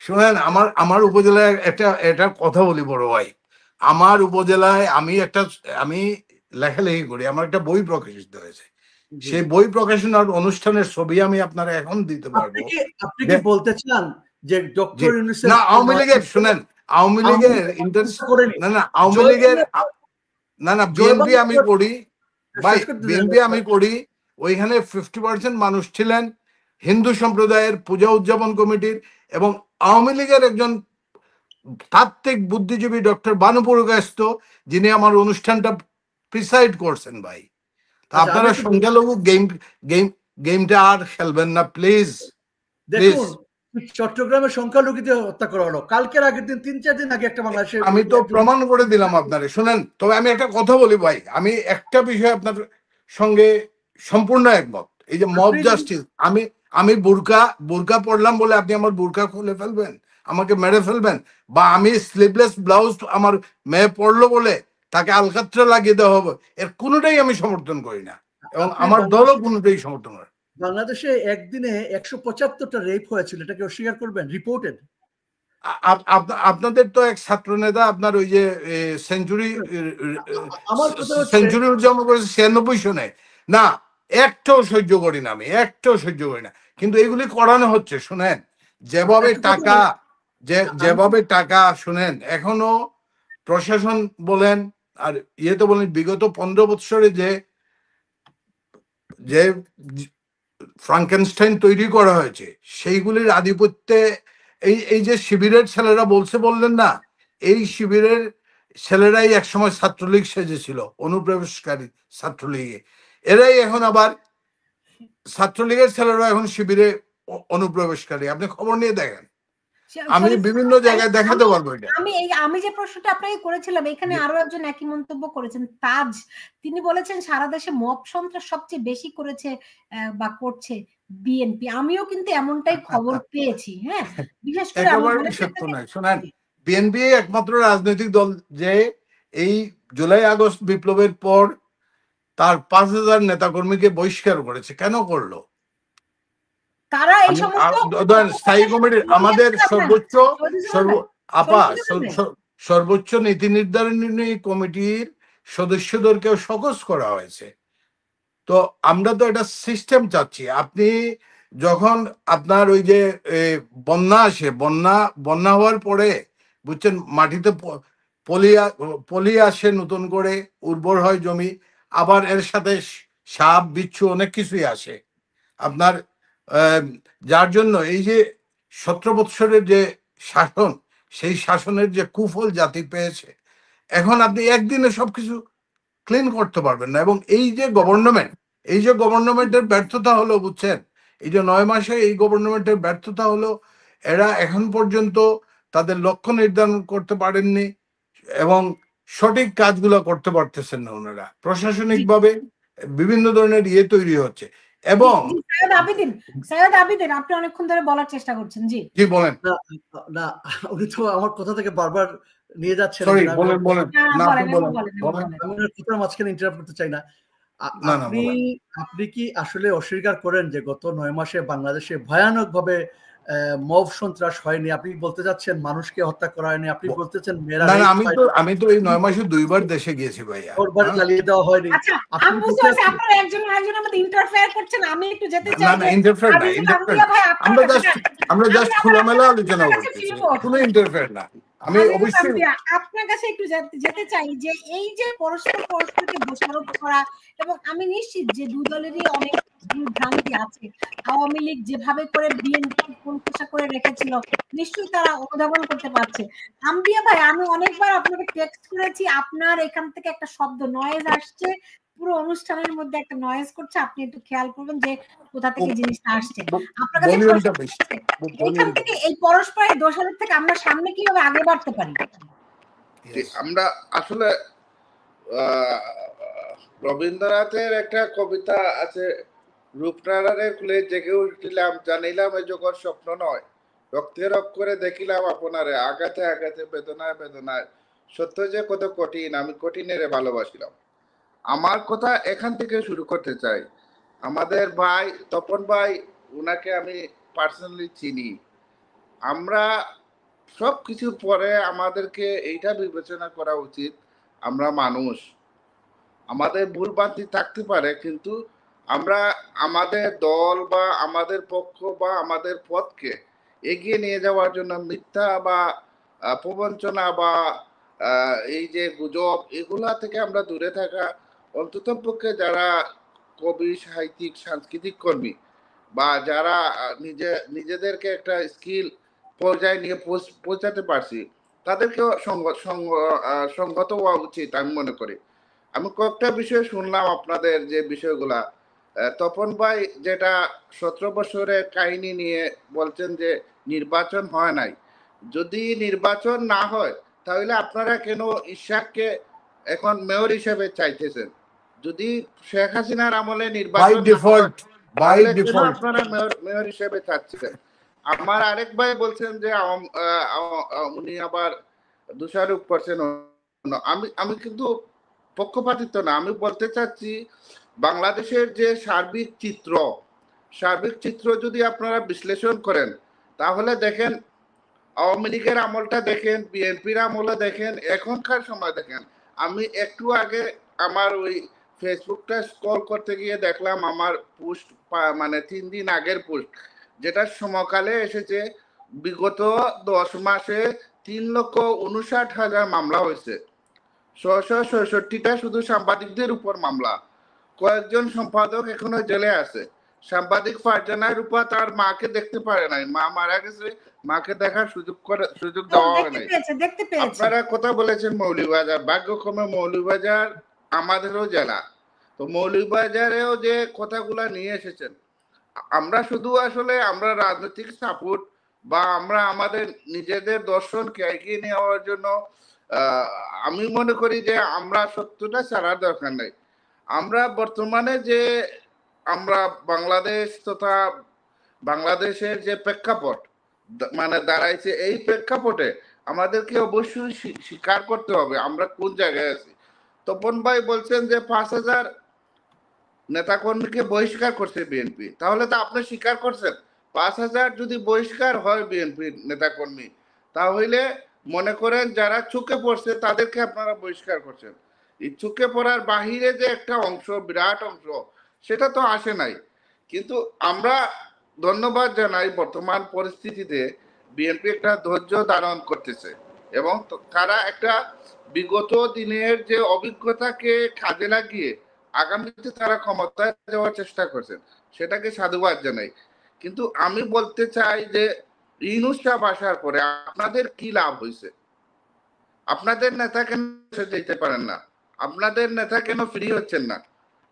শুনেন, আমার উপজেলায় একটা কথা বলি বড় ভাই, আমার উপজেলায় আমি লেখালেখি করি, আমার একটা বই প্রকাশিত হয়েছে। সেই বই প্রকাশনার অনুষ্ঠানের ছবি আমি আপনারা এখন দিতে পারবো। আপনি কি বলতে চান যে ডক্টর ইউনূসের না আওয়ামী লীগের, শুনেন, আওয়ামী লীগের ইন্টারেস্ট না আওয়ামী লীগের না বিএনপি আমি করি ভাই, বিএনপি আমি করি। ওইখানে 50% মানুষ ছিলেন হিন্দু সম্প্রদায়ের, পূজা উদযাপন কমিটির, এবং আওয়ামী লীগের একজন তাত্ত্বিক বুদ্ধিজীবী ডক্টর বানুপুরকায়স্থ, যিনি আমার অনুষ্ঠানটা প্রিসাইড করছেন ভাই। আপনারা সংখ্যালঘু গেমটা আর খেলবেন না প্লিজ। দেখুন, চট্টগ্রামের সংখ্যালঘুদের হত্যা করা হলো কালকের আগের দিন, 3-4 দিন আগে একটা বাংলাদেশে। আমি তো প্রমাণ করে দিলাম আপনারে। শুনেন, তবে আমি একটা কথা বলি ভাই, আমি একটা বিষয় আপনার সঙ্গে সম্পূর্ণ একমত। এই যে মব জাস্টিস, আমি বোরকা পরলাম বলে আপনি আমার বোরকা খুলে ফেলবেন, আমাকে মেরে ফেলবেন? বা আমি স্লিভলেস ব্লাউজ আমার মেয়ে পরলো বলে তাকে আলকাতরা লাগিয়ে দেওয়া হবে, এর কোনোটাই আমি সমর্থন করি না, এবং আমার দলও কোনোটাই সমর্থন করে। বাংলাদেশে একদিনে 175টা রেপ হয়েছিল, এটাকে অস্বীকার করবেন? রিপোর্টেড। আপনাদের তো এক ছাত্র নেতা আপনার ওই যে সেঞ্চুরি উদযাপন করেছে 96 সনে, না একটাও সহ্য করি না, আমি একটাও সহ্য করি না। কিন্তু এগুলি করানো হচ্ছে। শুনেন, যেভাবে টাকা শুনেন, এখনো প্রশাসন বলেন আর ইয়েতে বলেন, বিগত 15 বছরে যে ফ্রাঙ্কেনস্টাইন তৈরি করা হয়েছে, সেইগুলির আধিপত্যে এই যে শিবিরের ছেলেরা বললেন না, এই শিবিরের ছেলেরাই একসময় ছাত্রলীগ সেজেছিল, অনুপ্রবেশকারী ছাত্রলীগে। এরাই এখন আবার ছাত্রলীগের ছেলেরা এখন শিবিরে অনুপ্রবেশকারী। আপনি খবর নিয়ে দেখেন, আমি বিভিন্ন জায়গায় দেখাতে পারবো এটা। আমি যে প্রশ্নটা আপনাকে করেছিলাম, এখানে আরো একজন একই মন্তব্য করেছেন, তাজ। তিনি বলেছেন সারা দেশে মব সন্ত্রাস সবচেয়ে বেশি করেছে বা করছে বিএনপি। আমিও কিন্তু এমনটাই খবর পেয়েছি। হ্যাঁ, বিশেষ করে সত্য নয়। শোনেন, বিএনপি একমাত্র রাজনৈতিক দল যে এই জুলাই আগস্ট বিপ্লবের পর তার 5,000 নেতাকর্মীকে বহিষ্কার করেছে। কেন করলো? তারা এই সমস্ত স্থায়ী কমিটির আমাদের সর্বোচ্চ নীতি নির্ধারণী কমিটির সদস্যদেরকেও সকস করা হয়েছে। তো আমরা তো এটা সিস্টেম চাচ্ছি। আপনি যখন আপনার ওই যে বন্যা আসে, বন্যা হওয়ার পরে বুঝছেন মাটিতে পলি আসে, নতুন করে উর্বর হয় জমি, আবার এর সাথে সাপ বিচ্ছু অনেক কিছুই আসে আপনার, যার জন্য এই যে 17 বৎসরের যে শাসন, সেই শাসনের যে কুফল জাতি পেয়েছে, এখন আপনি একদিনে সবকিছু ক্লিন করতে পারবেন না। এবং এই যে গভর্নমেন্টের ব্যর্থতা হলো, বুঝছেন, এই যে 9 মাসে এই গভর্নমেন্টের ব্যর্থতা হলো, এরা এখন পর্যন্ত তাদের লক্ষ্য নির্ধারণ করতে পারেননি এবং সঠিক কাজগুলো করতে পারতেছেন না ওনারা। প্রশাসনিকভাবে বিভিন্ন ধরনের তৈরি হচ্ছে। এবং সৈয়দ আবিদিন আপনি অনেকক্ষণ ধরে বলার চেষ্টা করছেন। জি জি বলেন। না উনি তো আমার কথা থেকে বারবার নিয়ে যাচ্ছেন। সরি, বলেন বলেন। আমি কথার মাঝখানে ইন্টারাপ্ট করতে চাই না। আপনি কি আসলে অস্বীকার করেন যে গত 9 মাসে বাংলাদেশে ভয়ানক ভাবে মব সন্ত্রাস হয়নি? আপনি বলতে যাচ্ছেন মানুষকে হত্যা করা হয়নি, আপনি বলতেছেন মেয়েরা, না আমি তো এই 9 মাসে 2 বার দেশে গিয়েছি ভাইয়া, ওরবার জ্বালিয়ে দেওয়া হয়নি। আচ্ছা আমি বুঝতে পারছি আপনারা একজন আমাদের ইন্টারফেয়ার করছেন। আমি একটু যেতে চাই। না ইন্টারফেয়ার না, আমরা জাস্ট খোলামেলা আলোচনা করতেছি, কোনো ইন্টারফেয়ার না। আমি অবশ্যই আপনার কাছে একটু যেতে চাই যে এই যে পরস্পরকে দোষারোপ করা, এবং আমি নিশ্চিত যে দুই দলেরই অনেক ভ্রান্তি আছে। আওয়ামী লীগ যেভাবে করে বিএনপি কোণঠাসা করে রেখেছিল, নিশ্চয়ই তারা অনুধাবন করতে পারছে। আম্বিয়া ভাই, আমি অনেকবার আপনাকে টেক্সট করেছি, আপনার এখান থেকে একটা শব্দ নয়েজ আসছে, পুরো অনুষ্ঠানের মধ্যে একটা নয়েজ করছে, আপনি একটু খেয়াল করবেন যে কোথা থেকে জিনিসটা আসছে। আপনার কাছে এখান থেকে এই পরস্পরের দোষারোপ থেকে আমরা সামনে কিভাবে আগে বাড়তে পারি? আমরা আসলে রবীন্দ্রনাথের একটা কবিতা আছে, রূপনারায়ণের কুলে জেগে উঠিলাম, জানিলাম এই জগৎ স্বপ্ন নয়, রক্তে রক্ত করে দেখিলাম আপনারে, আঘাতে আঘাতে বেদনায় বেদনায়, সত্য যে কত কঠিন, আমি কঠিনেরে ভালোবাসিলাম। আমার কথা এখান থেকে শুরু করতে চাই। আমাদের ভাই তপন ভাই, উনাকে আমি পার্সোনালি চিনি। আমরা সব কিছুর পরে আমাদেরকে এইটা বিবেচনা করা উচিত, আমরা মানুষ, আমাদের ভুল ভ্রান্তি থাকতে পারে, কিন্তু আমরা আমাদের দল বা আমাদের পক্ষ বা আমাদের পথকে এগিয়ে নিয়ে যাওয়ার জন্য মিথ্যা বা প্রবঞ্চনা বা এই যে গুজব, এগুলা থেকে আমরা দূরে থাকা, অন্তত পক্ষে যারা কবি, সাহিত্যিক, সাংস্কৃতিক কর্মী বা যারা নিজেদেরকে একটা স্কিল পর্যায়ে নিয়ে পৌঁছাতে পারছি, তাদেরকেও সংগত হওয়া উচিত আমি মনে করি। আমি কয়েকটা বিষয় শুনলাম আপনাদের যে বিষয়গুলা, তপন ভাই যেটা 17 বছরের কাহিনী নিয়ে বলছেন যে নির্বাচন হয় নাই, যদি নির্বাচন না হয় তাহলে আপনারা কেন ইশাককে এখন মেয়র হিসেবে চাইতেছেন? যদি শেখ হাসিনার আমলে নির্বাচন আপনারা মেয়র হিসেবে চাচ্ছেন। আমার আরেক ভাই বলছেন যে উনি আবার দোষারোপ করছেন। আমি কিন্তু পক্ষপাতিত্ব না, আমি বলতে চাচ্ছি বাংলাদেশের যে সার্বিক চিত্র যদি আপনারা বিশ্লেষণ করেন, তাহলে দেখেন আওয়ামী লীগের আমলটা দেখেন, বিএনপির আমলে দেখেন, এখনকার সময় দেখেন। আমি একটু আগে আমার ওই ফেসবুকটা স্ক্রল করতে গিয়ে দেখলাম আমার পোস্ট, মানে 3 দিন আগের পোস্ট, যেটা সমকালে এসেছে, বিগত 10 মাসে 3,59,000 মামলা হয়েছে, 666টা শুধু সাংবাদিকদের উপর মামলা, কয়েকজন সম্পাদক এখনো জেলে আছে। সাংবাদিক ফারজানার উপর তার মাকে দেখতে পারে নাই, মা মারা গেছে, মাকে দেখার সুযোগ দেওয়া হয় নাই। আপনারা কথা বলেছেন মৌলভীবাজার, ভাগ্যক্রমে মৌলভীবাজার আমাদেরও জেলা, তো মৌলভীবাজারেও যে কথাগুলা নিয়ে এসেছেন, আমরা শুধু আসলে আমরা রাজনৈতিক সাপোর্ট বা আমরা আমাদের নিজেদের দর্শনকে এগিয়ে নেওয়ার জন্য আমি মনে করি যে আমরা সত্যটা ছাড়ার দরকার নাই। আমরা বর্তমানে যে আমরা বাংলাদেশ তথা বাংলাদেশের যে প্রেক্ষাপট মানে দাঁড়াইছে, এই প্রেক্ষাপটে আমাদেরকে অবশ্যই স্বীকার করতে হবে আমরা কোন জায়গায় আছি। তপন ভাই বলছেন যে 5,000 নেতাকর্মীকে বহিষ্কার করছে বিএনপি, তাহলে তো আপনি স্বীকার করছেন 5,000 যদি বহিষ্কার হয় বিএনপির নেতাকর্মী, তাহলে মনে করেন যারা চুকে পড়ছে তাদেরকে আপনারা বহিষ্কার করছেন। এই চুকে পড়ার বাহিরে যে একটা অংশ, বিরাট অংশ, সেটা তো আসে নাই। কিন্তু আমরা ধন্যবাদ জানাই বর্তমান পরিস্থিতিতে বিএনপি একটা ধৈর্য ধারণ করতেছে এবং তারা একটা বিগত দিনের যে অভিজ্ঞতাকে কাজে লাগিয়ে আগামীতে তারা ক্ষমতায় যাওয়ার চেষ্টা করছেন, সেটাকে সাধুবাদ জানাই। কিন্তু আমি বলতে চাই যে ইউনূস সাহেব আসার পরে আপনাদের কি লাভ হয়েছে? আপনাদের নেতা কেন যেতে পারেন না? আপনাদের নেতা কেন ফ্রি হচ্ছেন না?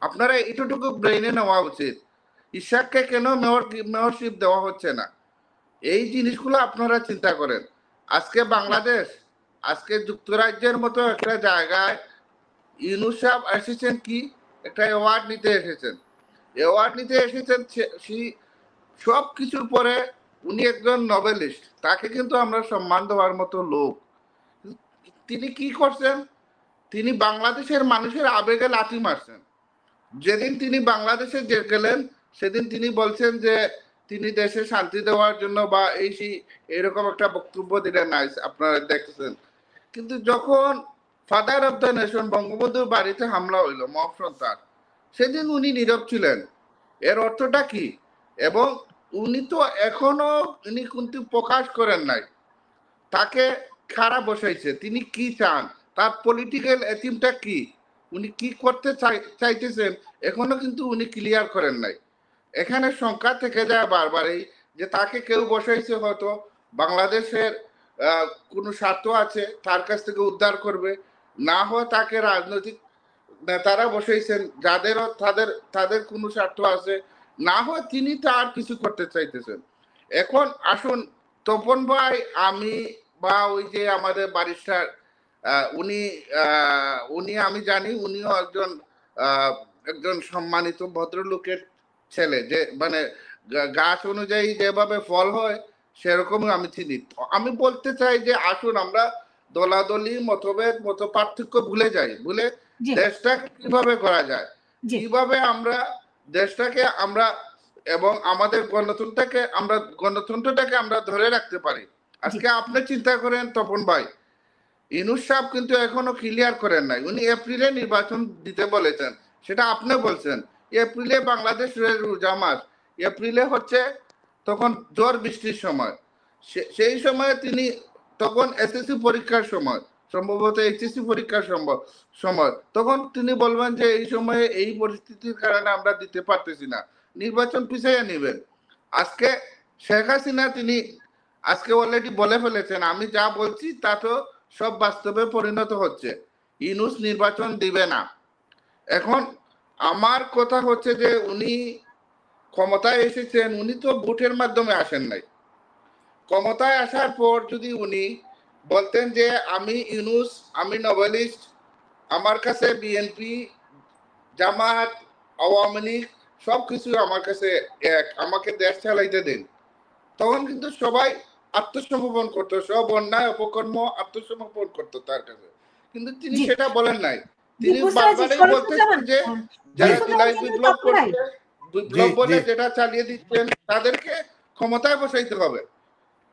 আপনারা এতটুকু ব্রেইনে নেওয়া উচিত। ইশাককে কেন মেয়রশিপ দেওয়া হচ্ছে না? এই জিনিসগুলো আপনারা চিন্তা করেন। আজকে বাংলাদেশ, আজকে যুক্তরাজ্যের মতো একটা জায়গায় ইউনূস সাহেব এসেছেন কি একটা অ্যাওয়ার্ড নিতে এসেছেন। অ্যাওয়ার্ড নিতে এসেছেন সব কিছুর পরে উনি একজন নোবেলিস্ট, তাকে কিন্তু আমরা সম্মান দেওয়ার মতো লোক। তিনি কি করছেন? তিনি বাংলাদেশের মানুষের আবেগে লাথি মারছেন। যেদিন তিনি বাংলাদেশে গেলেন সেদিন তিনি বলছেন যে তিনি দেশে শান্তি দেওয়ার জন্য বা এরকম একটা বক্তব্য দিলেন নাই, আপনারা দেখতেছেন। কিন্তু যখন ফাদার অফ দ্য নেশন বঙ্গবন্ধুর বাড়িতে হামলা হইল মহাসন্তান, সেদিন উনি নীরব ছিলেন। এর অর্থটা কি? এবং উনি তো এখনো উনি কিন্তু প্রকাশ করেন নাই তাকে খাড়া বসাইছে, তিনি কি চান, তার পলিটিক্যাল এথিমটা কি, উনি কি করতে চাইতেছেন এখনো কিন্তু উনি ক্লিয়ার করেন নাই। এখানে সংখ্যা থেকে যায় বারবারই যে তাকে কেউ বসাইছে হয়তো বাংলাদেশের কোনো স্বার্থ আছে, তার কাছ থেকে উদ্ধার করবে, না হয় তাকে রাজনৈতিক নেতারা বসাইছেন যাদেরও তাদের কোনো স্বার্থ আছে, না হয় তিনি তার কিছু করতে চাইতেছেন। এখন আসুন তপন ভাই, আমি বা ওই যে আমাদের ব্যারিস্টার উনি আমি জানি উনিও একজন সম্মানিত ভদ্রলোকের ছেলে, যে মানে গাছ অনুযায়ী যেভাবে ফল হয় সেরকমই আমি চিনি। আমি বলতে চাই যে আসুন আমরা দলাদলি মতভেদ মত পার্থক্য ভুলে যাই, ভুলে দেশটা কিভাবে করা যায়, কিভাবে আমরা দেশটাকে আমরা এবং আমাদের গণতন্ত্রটাকে আমরা ধরে রাখতে পারি। আজকে আপনি চিন্তা করেন তপন ভাই, ইউনূস সাহেব কিন্তু এখনো ক্লিয়ার করেন নাই। উনি এপ্রিলে নির্বাচন দিতে বলেছেন, সেটা আপনি বলছেন। এপ্রিলে বাংলাদেশ রোজা মাস, এপ্রিলে হচ্ছে তখন ঝড় বৃষ্টির সময়, সেই সময় তিনি তখন এসএসসি পরীক্ষার সময়, সম্ভবত এইচএসসি পরীক্ষার সময়, তখন তিনি বলবেন যে এই সময়ে এই পরিস্থিতির কারণে আমরা দিতে পারতেছি না, নির্বাচন পিছিয়ে নেবেন। আজকে শেখ হাসিনা তিনি আজকে অলরেডি বলে ফেলেছেন, আমি যা বলছি তা তো সব বাস্তবে পরিণত হচ্ছে, ইউনূস নির্বাচন দিবে না। এখন আমার কথা হচ্ছে যে উনি ক্ষমতায় এসেছেন, উনি তো ভোটের মাধ্যমে আসেন নাই। ক্ষমতায় আসার পর যদি উনি বলতেন যে আমি ইউনূস, আমি নোবেলিস্ট, আমার কাছে বিএনপি, জামাত, আওয়ামী লীগ সবকিছু আমার কাছে এক, আমাকে দেশ চালাইতে দিন, তখন কিন্তু সবাই আত্মসমর্পণ করতো, সব অন্যায় অপকর্ম আত্মসমর্পণ করতো তার কাছে। কিন্তু তিনি সেটা বলেন নাই। তিনি বারবারই বলতেছেন যে যারা জুলাই বিপ্লব করছে, বিপ্লব বলে যেটা চালিয়ে দিচ্ছেন তাদেরকে ক্ষমতায় বসাইতে হবে।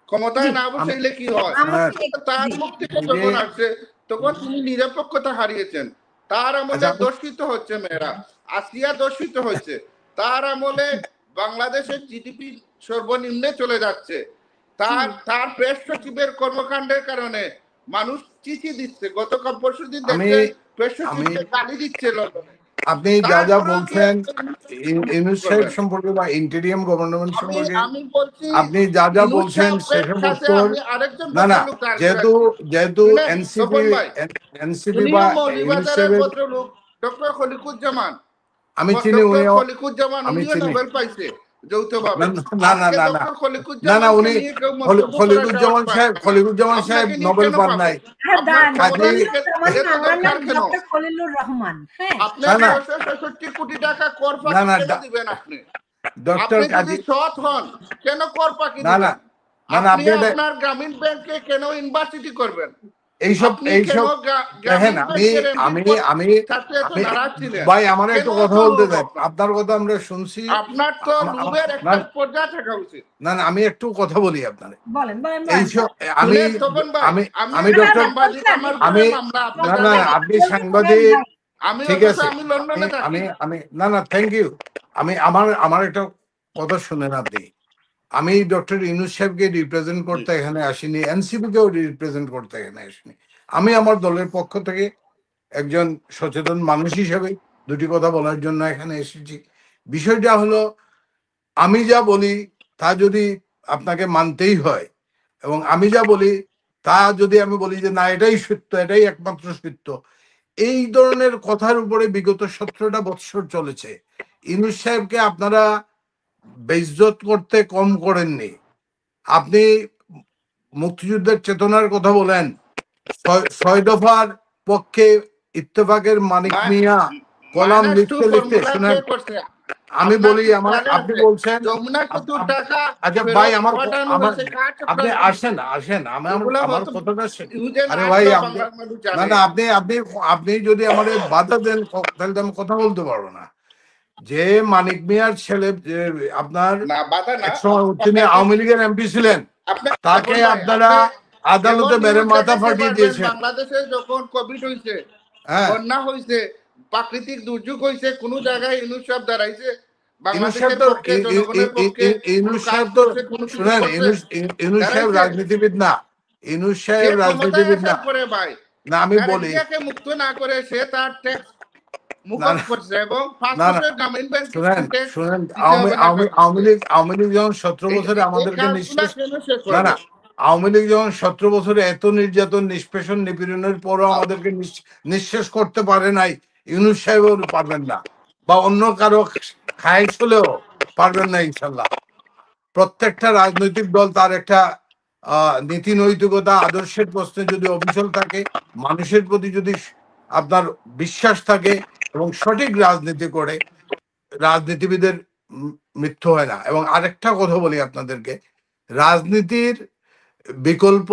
ক্ষমতায় না বসাইলে কি হয়? তার মুখ থেকে যখন আসছে তখন তিনি নিরপেক্ষতা হারিয়েছেন। তার আমলে দর্শিত হচ্ছে মেয়েরা, আসিয়া দর্শিত হচ্ছে, তার আমলে বাংলাদেশের জিডিপি সর্বনিম্নে চলে যাচ্ছে, তার প্রেস সচিবের কর্মকাণ্ডের কারণে মানুষ চিঠি দিচ্ছে। গতকাল পরশুদিন দেখছেন প্রেস সচিবকে গালি দিচ্ছে লন্ডনে। আপনি যা যা বলছেন ইউনূস সাহেব সম্পর্কে বা ইন্টেরিয়াম গভর্নমেন্ট সম্পর্কে আপনি যা যা বলছেন সে সমস্ত না না, যেহেতু এনসিপি বা ইউনূস সাহেবের ডক্টর খলিকুজ্জামান, আমি চিনি, আমি চিনি, নোবেল পাইছে যৌথভাবে। না না না না না, উনি খলিকুজ্জামান সাহেব নোবেল পান নাই। কোটি টাকা কর ফাঁকি দিবেন আপনি? ডক্টর কাজী সৎ হন, কেন কর ফাঁকি দিবেন? আপনি আপনার গ্রামীণ ব্যাংকে কেন ইউনিভার্সিটি করবেন? এইসব দেখেন, ভাই আমার একটু কথা বলতে দেন, আপনার কথা আমরা শুনছি, আপনার তো লোভের একটা পর্যায়ে থাকা উচিত। না না, আমি একটু কথা বলি আপনার। এইসব আমি ডক্টর, না না আপনি সাংবাদিক, ঠিক আছে, আমি না না থ্যাংক ইউ। আমার একটা কথা শুনেন আপনি। আমি ডক্টর ইউনূস সাহেবকে রিপ্রেজেন্ট করতে এখানে আসিনি, এনসিপি কেও রিপ্রেজেন্ট করতে এখানে আসিনি। আমি আমার দলের পক্ষ থেকে একজন সচেতন মানুষ হিসেবে দুটি কথা বলার জন্য এখানে এসেছি। বিষয়টা হলো, আমি যা বলি তা যদি আপনাকে মানতেই হয়, এবং আমি যা বলি তা যদি আমি বলি যে না এটাই সত্য, এটাই একমাত্র সত্য, এই ধরনের কথার উপরে বিগত 17টা বৎসর চলেছে। ইউনূস সাহেবকে আপনারা বেইজ্জত করতে কম করেননি। আপনি মুক্তিযুদ্ধের চেতনার কথা বলেন, 6 দফার পক্ষে ইত্তেফাকের মানিক মিয়া কলাম লিখতে লিখতে, শুনেন আমি বলি, আপনি বলছেন, আচ্ছা ভাই আমার আপনি আসেন আমার কথাটা, আরে ভাই না না আপনি যদি আমাদের বাধা দেন তাহলে আমি কথা বলতে পারবো না। যে মানিক মিয়ার ছেলে, যে আপনার তিনি আওয়ামী লীগের এমপি ছিলেন, তাকে আপনারা আদালতে মেরে মাথা ফাটিয়ে দিয়েছেন। বাংলাদেশে যখন কোভিড হয়েছে, বন্যা হয়েছে, প্রাকৃতিক দুর্যোগ হয়েছে, কোন জায়গায় ইউনূস সাহেব দাঁড়াইছে? রাজনীতিবিদ না, ইউনূস সাহেব রাজনীতিবিদ না। না আমি বলি, মুক্ত না করে সে তার ট্যাক্স আওয়ামী লীগ যখন 17 বছরে আমাদেরকে আওয়ামী লীগ যখন 17 বছরে এত নির্যাতন, নিষ্পেষণ, নিপীড়নের পরও আমাদেরকে নিঃশেষ করতে পারে নাই, ইউনূস সাহেবও পারবেন না, বা অন্য কারো খায়েশ হলেও পারবেন না ইনশাল্লাহ। প্রত্যেকটা রাজনৈতিক দল তার একটা নীতি নৈতিকতা, আদর্শের প্রশ্নে যদি অবিচল থাকে, মানুষের প্রতি যদি আপনার বিশ্বাস থাকে এবং সঠিক রাজনীতি করে, রাজনীতিবিদের মৃত্যু হয় না। এবং আরেকটা কথা বলি আপনাদেরকে, রাজনীতির বিকল্প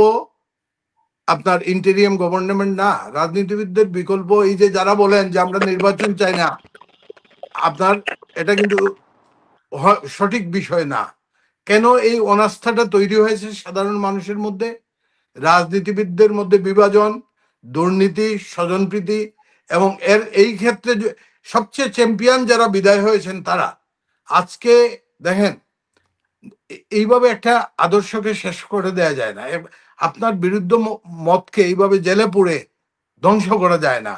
আপনার ইন্টেরিয়াম গভর্নমেন্ট না, রাজনীতিবিদদের বিকল্প এই যে যারা বলেন যে আমরা নির্বাচন চাই না, আপনার এটা কিন্তু সঠিক বিষয় না। কেন এই অনাস্থাটা তৈরি হয়েছে সাধারণ মানুষের মধ্যে? রাজনীতিবিদদের মধ্যে বিভাজন, দুর্নীতি, স্বজনপ্রীতি, এবং এই ক্ষেত্রে সবচেয়ে চ্যাম্পিয়ন যারা বিদায় হয়েছেন তারা। আজকে দেখেন, এইভাবে একটা আদর্শকে শেষ করে দেয়া যায় না, আপনার বিরুদ্ধ মতকে এইভাবে জেলে পুড়ে ধ্বংস করা যায় না।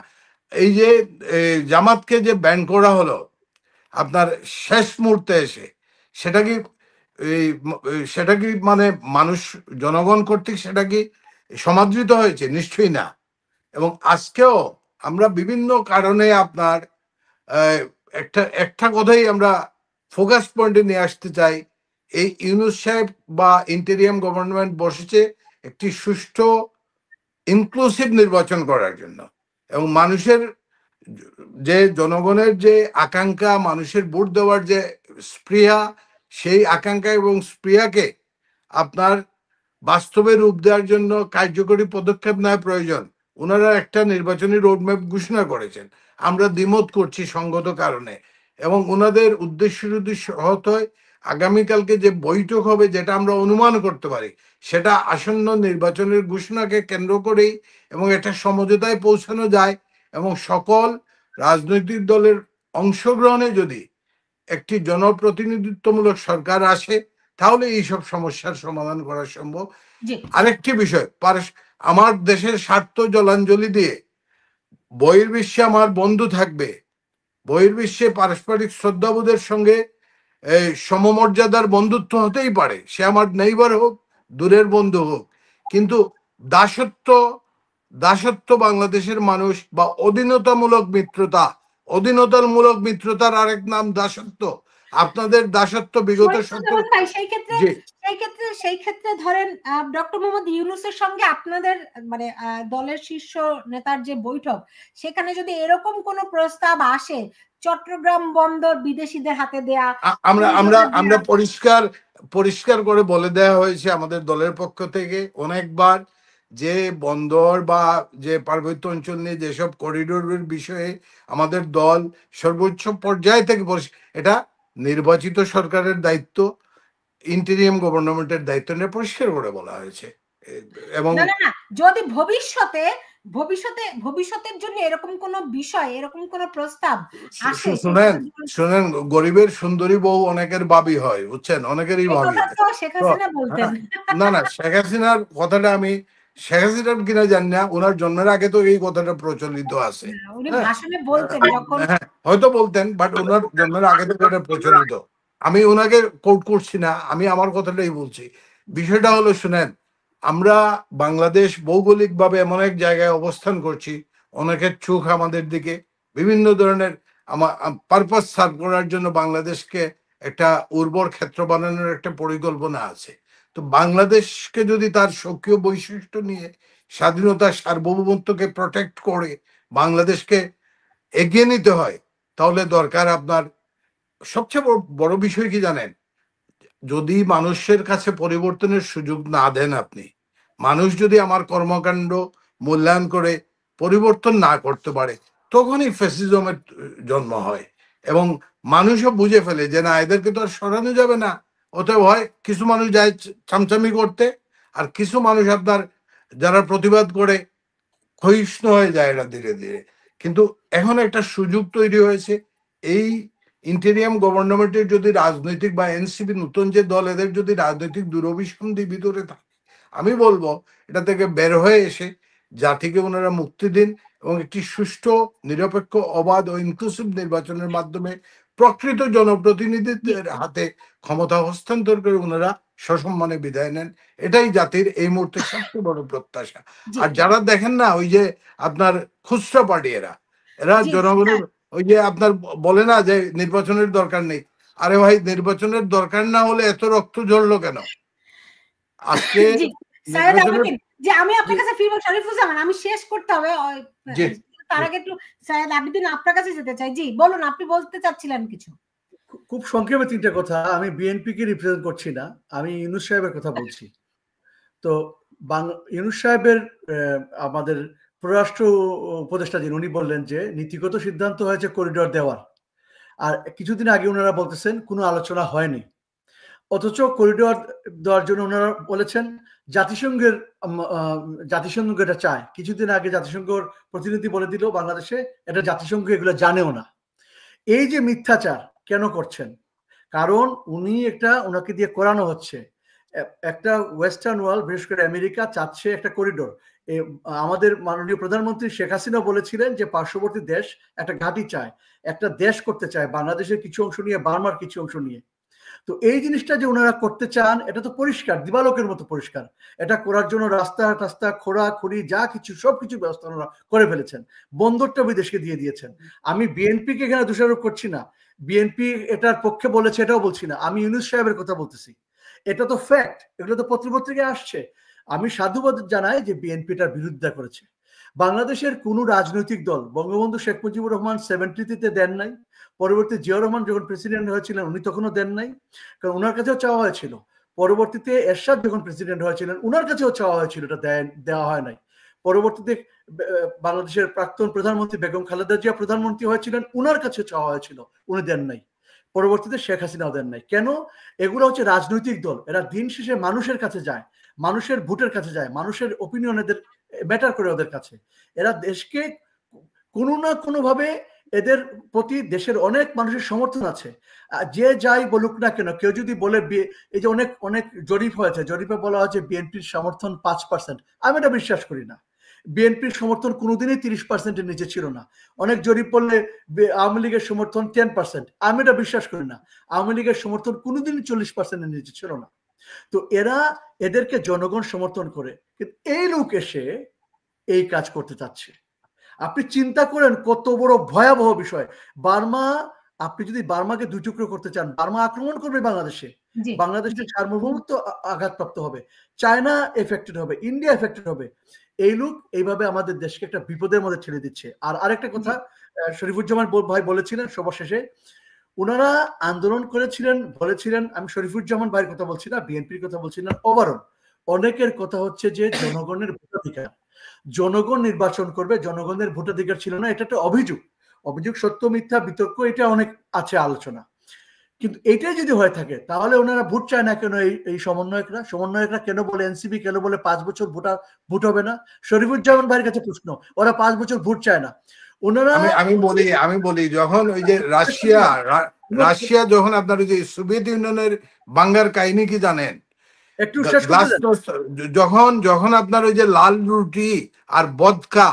এই যে জামাতকে যে ব্যান করা হলো আপনার শেষ মুহূর্তে এসে, সেটা কি মানে মানুষ, জনগণ কর্তৃক সেটা কি সমাদৃত হয়েছে? নিশ্চয়ই না। এবং আজকেও আমরা বিভিন্ন কারণে আপনার একটা কথাই আমরা ফোকাস পয়েন্টে নিয়ে আসতে চাই, এই ইউনূস সাহেব বা ইন্টেরিয়াম গভর্নমেন্ট বসেছে একটি সুষ্ঠু ইনক্লুসিভ নির্বাচন করার জন্য, এবং মানুষের যে জনগণের যে আকাঙ্ক্ষা, মানুষের ভোট দেওয়ার যে স্পৃহা, সেই আকাঙ্ক্ষা এবং স্পৃহাকে আপনার বাস্তবে রূপ দেওয়ার জন্য কার্যকরী পদক্ষেপ নেওয়া প্রয়োজন। ওনারা একটা নির্বাচনী রোডম্যাপ ঘোষণা করেছেন, আমরা দ্বিমত করছি সঙ্গত কারণে, এবং ওনাদের উদ্দেশ্য যদি সহত হয়, আগামীকালকে যে বৈঠক হবে যেটা আমরা অনুমান করতে পারি, সেটা আসন্ন নির্বাচনের ঘোষণাকে কেন্দ্র করেই, এবং একটা সমঝোতায় পৌঁছানো যায়, এবং সকল রাজনৈতিক দলের অংশগ্রহণে যদি একটি জনপ্রতিনিধিত্বমূলক সরকার আসে, তাহলে এইসব সমস্যার সমাধান করা সম্ভব। আরেকটি বিষয়, আমার দেশের স্বার্থ জলাঞ্জলি দিয়ে বহির্বিশ্বে আমার বন্ধু থাকবে, বহির্বিশ্বে পারস্পরিক শ্রদ্ধাবোধের সঙ্গে সমমর্যাদার বন্ধুত্ব হতেই পারে, সে আমার নেইবার হোক, দূরের বন্ধু হোক, কিন্তু দাসত্ব বাংলাদেশের মানুষ, বা অধীনতামূলক মিত্রতার আরেক নাম দাসত্ব। আপনাদের দাসত্ব বিগত সেই ক্ষেত্রে ধরেন ডক্টর মোহাম্মদ ইউনূসের সঙ্গে আপনাদের মানে দলের শীর্ষ নেতার যে বৈঠক, সেখানে যদি এরকম কোন প্রস্তাব আসে, চট্টগ্রাম বন্দর বিদেশিদের হাতে দেয়া, আমরা পরিষ্কার পরিষ্কার করে বলে দেওয়া হয়েছে আমাদের দলের পক্ষ থেকে অনেকবার, যে বন্দর বা যে পার্বত্য অঞ্চল নিয়ে যেসব করিডোরের বিষয়ে আমাদের দল সর্বোচ্চ পর্যায় থেকে এটা নির্বাচিত সরকারের দায়িত্ব, ইন্টেরিয়াম গভর্নমেন্টের দায়িত্ব নিয়ে পরিষ্কার করে বলা হয়েছে। এবং না না, যদি ভবিষ্যতের জন্য এরকম কোন বিষয়, এরকম কোন প্রস্তাব আসে, শুনেন গরিবের সুন্দরী বউ অনেকের বাবি হয়, বুঝছেন, অনেকেরই ভাবি হয়। না না, শেখ হাসিনার কথাটা আমি শেখ হাসিনার কিনা জানি না, ওনার জন্মের আগে তো এই কথাটা প্রচলিত আছে, হয়তো বলতেন, বাট ওনার জন্মের আগে তো এটা প্রচলিত। আমি ওনাকে কোট করছি না, আমি আমার কথাটাই বলছি। বিষয়টা হলো, শুনেন, আমরা বাংলাদেশ ভৌগোলিকভাবে এমন এক জায়গায় অবস্থান করছি, অনেকের চোখ আমাদের দিকে, বিভিন্ন ধরনের পারপাস সার্ভ করার জন্য বাংলাদেশকে একটা উর্বর ক্ষেত্র বানানোর একটা পরিকল্পনা আছে। তো বাংলাদেশকে যদি তার সক্রিয় বৈশিষ্ট্য নিয়ে স্বাধীনতা সার্বভৌমত্বকে প্রটেক্ট করে বাংলাদেশকে এগিয়ে নিতে হয়, তাহলে দরকার আপনার সবচেয়ে বড় বিষয় কি জানেন, যদি মানুষের কাছে পরিবর্তনের সুযোগ না দেন আপনি, মানুষ যদি আমার কর্মকাণ্ড মূল্যায়ন করে পরিবর্তন না করতে পারে, তখনই ফ্যাসিজমের জন্ম হয়। এবং মানুষও বুঝে ফেলে যে না, এদেরকে তো আর সরানো যাবে না, অতএব হয় কিছু মানুষ যায় চামচামি করতে, আর কিছু মানুষ আপনার যারা প্রতিবাদ করে ক্ষয়িষ্ণু হয়ে যায় এরা ধীরে ধীরে। কিন্তু এখন একটা সুযোগ তৈরি হয়েছে, এই ইন্টেরিয়াম গভর্নমেন্টের যদি রাজনৈতিক বা এনসিপি নতুন যে দল, এদের যদি রাজনৈতিক দুরভিসন্ধি ভিতরে থাকে, আমি বলবো এটা থেকে বের হয়ে এসে জাতিকে ওনারা মুক্তি দিন এবং একটি সুষ্ঠু, নিরপেক্ষ, অবাধ ও ইনক্লুসিভ নির্বাচনের মাধ্যমে প্রকৃত জনপ্রতিনিধিদের হাতে ক্ষমতা হস্তান্তর করে ওনারা সসম্মানে বিদায় নেন। এটাই জাতির এই মুহূর্তে সবচেয়ে বড় প্রত্যাশা। আর যারা দেখেন না, ওই যে আপনার খুচরা পার্টি, এরা জনগণের ওই যে আপনার বলে না যে নির্বাচনের দরকার নেই, আরে ভাই, নির্বাচনের দরকার না হলে এত রক্ত ঝরলো কেন আজকে? যে আমি আপনার কাছে ফিরবো শরীফুজ্জামান, আমি শেষ করতে হবে, তার আগে একটু সায়েদ আবিদিন আপনার কাছে যেতে চাই। জি বলুন, আপনি বলতে চাচ্ছিলেন কিছু। খুব সংক্ষেপে তিনটা কথা। আমি বিএনপি কে রিপ্রেজেন্ট করছি না, আমি ইউনূস সাহেবের কথা বলছি। তো ইউনূস সাহেবের আমাদের পররাষ্ট্র উপদেষ্টা যিনি, উনি বললেন যে নীতিগত সিদ্ধান্ত হয়েছে করিডোর দেওয়ার, আর কিছুদিন আগে ওনারা বলতেছেন কোনো আলোচনা হয়নি। অথচ করিডোর দেওয়ার জন্য ওনারা বলেছেন জাতিসংঘ এটা চায়। কিছুদিন আগে জাতিসংঘের প্রতিনিধি বলে দিল বাংলাদেশে এটা জাতিসংঘ এগুলো জানেও না। এই যে মিথ্যাচার কেন করছেন? কারণ ওনাকে দিয়ে করানো হচ্ছে। একটা ওয়েস্টার্ন ওয়ার্ল্ড, বিশেষ করে আমেরিকা চাচ্ছে একটা করিডোর। আমাদের মাননীয় প্রধানমন্ত্রী শেখ হাসিনা বলেছিলেন যে পার্শ্ববর্তী দেশ একটা ঘাঁটি চায়, একটা দেশ করতে চায়, বাংলাদেশের কিছু অংশ নিয়ে, বার্মার কিছু অংশ নিয়ে। তো এই জিনিসটা যে ওনারা করতে চান, এটা তো পরিষ্কার, দিবালোকের মতো পরিষ্কার। এটা করার জন্য রাস্তা খোঁড়াখুড়ি যা কিছু সবকিছু ব্যবস্থা ওনারা করে ফেলেছেন। বন্দরটা বিদেশকে দিয়ে দিয়েছেন। আমি বিএনপিকে এখানে দোষারোপ করছি না, বিএনপি এটার পক্ষে বলেছে এটাও বলছি না, আমি ইউনূস সাহেবের কথা বলতেছি। এটা তো ফ্যাক্ট, এগুলো তো পত্রপত্রিকায় আসছে। আমি সাধুবাদ জানাই যে বিএনপি এটার বিরোধিতা করেছে। বাংলাদেশের কোন রাজনৈতিক দল বঙ্গবন্ধু শেখ মুজিবুর রহমান 70-তে দেন নাই, পরবর্তী জিয়াউর রহমান যখন প্রেসিডেন্ট হয়েছিলেন উনি তখনও দেন নাই, কারণ ওনার কাছেও চাওয়া হয়েছিল। পরবর্তীতে এরশাদ যখন প্রেসিডেন্ট হয়েছিলেন ওনার কাছেও চাওয়া হয়েছিল, এটা দেওয়া হয় নাই। পরবর্তীতে বাংলাদেশের প্রাক্তন প্রধানমন্ত্রী বেগম খালেদা জিয়া প্রধানমন্ত্রী হয়েছিলেন, ওনার কাছে চাওয়া হয়েছিল, উনি দেন নাই। পরবর্তীতে শেখ হাসিনাও দেন নাই। কেন? এগুলো হচ্ছে রাজনৈতিক দল, এরা দিন শেষে মানুষের কাছে যায়, মানুষের ভোটের কাছে যায়, মানুষের ওপিনিয়ন এদের ব্যাটার করে ওদের কাছে। এরা দেশকে কোনো না কোনো ভাবে, এদের প্রতি দেশের অনেক মানুষের সমর্থন আছে। যে যাই বলুক না কেন, কেউ যদি বলে, এই যে অনেক অনেক জরিপ হয়েছে, জরিপে বলা হয়েছে বিএনপির সমর্থন 5%, আমি এটা বিশ্বাস করি না। বিএনপির সমর্থন কোনোদিনই 30%-এর নিচে ছিল না। অনেক জরিপ বললে আওয়ামী লীগের সমর্থন 10%, আমি এটা বিশ্বাস করি না। আওয়ামী লীগের সমর্থন কোনোদিনই 40%-এর নিচে ছিল না। তো এদেরকে জনগণ সমর্থন করে, কিন্তু এই লোক এসে এই কাজ করতে চাচ্ছে। আপনি চিন্তা করেন কত বড় ভয়াবহ বিষয়। বার্মা, আপনি যদি বার্মাকে দুই টুকরো করতে চান, বার্মা আক্রমণ করবে বাংলাদেশে, বাংলাদেশের সার্বভৌমত্ব আঘাতপ্রাপ্ত হবে, চায়না এফেক্টেড হবে, ইন্ডিয়া এফেক্টেড হবে। এই লোক এইভাবে আমাদের দেশকে একটা বিপদের মধ্যে ঠেলে দিচ্ছে। আর আরেকটা কথা শরীফুজ্জামান ভাই বলেছিলেন সবার শেষে, ওনারা আন্দোলন করেছিলেন, বলেছিলেন, আমি শরীফুজ্জামান ভাইয়ের কথা বলছি না, বিএনপির কথা বলছি না, ওভারঅল অনেকের কথা হচ্ছে যে জনগণের ভোটাধিকার, জনগণ নির্বাচন করবে, জনগণের ভোটাধিকার ছিল না, এটা একটা অভিযোগ। অভিযোগ সত্য মিথ্যা বিতর্ক এটা অনেক আছে আলোচনা, কিন্তু এটাই যদি হয়ে থাকে তাহলে ওনারা ভোট চায় না কেন? এই সমন্বয়করা কেন বলে, এনসিপি কেন বলে 5 বছর ভোট হবে না? শরীফুজ্জামান ভাইয়ের কাছে প্রশ্ন, ওরা 5 বছর ভোট চায় না। ওনারা আমি বলি যখন ওই যে রাশিয়া যখন আপনার ওই যে সোভিয়েত ইউনিয়নের বাঙ্গার কাহিনী কি জানেন? একটু শেষ করে যখন আপনার ওই যে লাল রুটি আর বদকা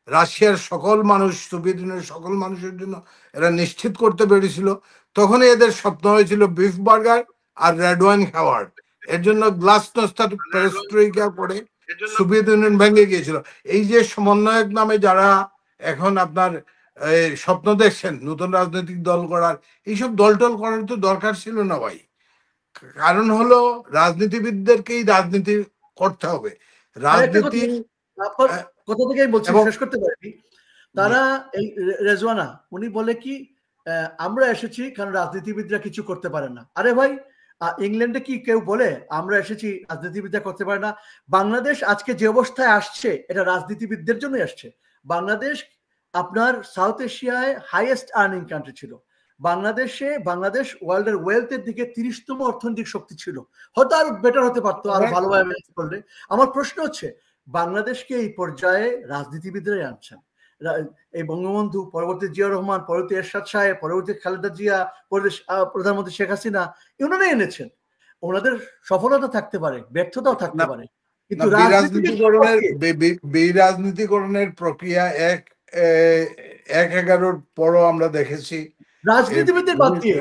রাশিয়ার সকল মানুষ, সোভিয়েত ইউনিয়নের সকল মানুষের জন্য এরা নিশ্চিত করতে পেরেছিল, তখন এদের স্বপ্ন হয়েছিল বিফ বার্গার আর রেড ওয়াইন খাওয়ার। এর জন্য গ্লাসনোস্তা পেরেস্ট্রোইকা করে সোভিয়েত ইউনিয়ন ভেঙে গিয়েছিল। এই যে সমন্বয়ক নামে যারা এখন আপনার স্বপ্ন দেখছেন নতুন রাজনৈতিক দল করার, এইসব দলটল করার তো দরকার ছিল না ভাই। কারণ হলো রাজনীতিবিদদেরকেই রাজনীতি করতে হবে। রাজনীতি কথা থেকে বলছি, শেষ করতে পারি। তারা এই রেজওয়ানা উনি বলে কি আমরা এসেছি কারণ রাজনীতিবিদরা কিছু করতে পারে না। আরে ভাই, ইংল্যান্ডে কি কেউ বলে আমরা এসেছি রাজনীতিবিদরা করতে পারে না? বাংলাদেশ আজকে যে অবস্থায় আসছে এটা রাজনীতিবিদদের জন্য আসছে। বাংলাদেশ আপনার সাউথ এশিয়ায় হাইয়েস্ট আর্নিং কান্ট্রি ছিল। বাংলাদেশ ওয়ার্ল্ডের ওয়েলথের দিকে 30তম অর্থনৈতিক শক্তি ছিল। হয়তো আরো বেটার হতে পারতো আরো ভালোভাবে ম্যানেজ করলে। আমার প্রশ্ন হচ্ছে বাংলাদেশকে এই পর্যায়ে রাজনীতিবিদরাই আনছেন। এই বঙ্গবন্ধু, পরবর্তী জিয়া রহমান, পরবর্তী এরশাদ সাহেব, পরবর্তী খালেদা জিয়া, প্রধানমন্ত্রী শেখ হাসিনা, ওনারাই এনেছেন। ওনাদের সফলতা থাকতে পারে, ব্যর্থতাও থাকতে পারে, কিন্তু রাজনীতিকরণের প্রক্রিয়া 1/11 পরও আমরা দেখেছি রাজনীতিবিদদের বাদ দিয়ে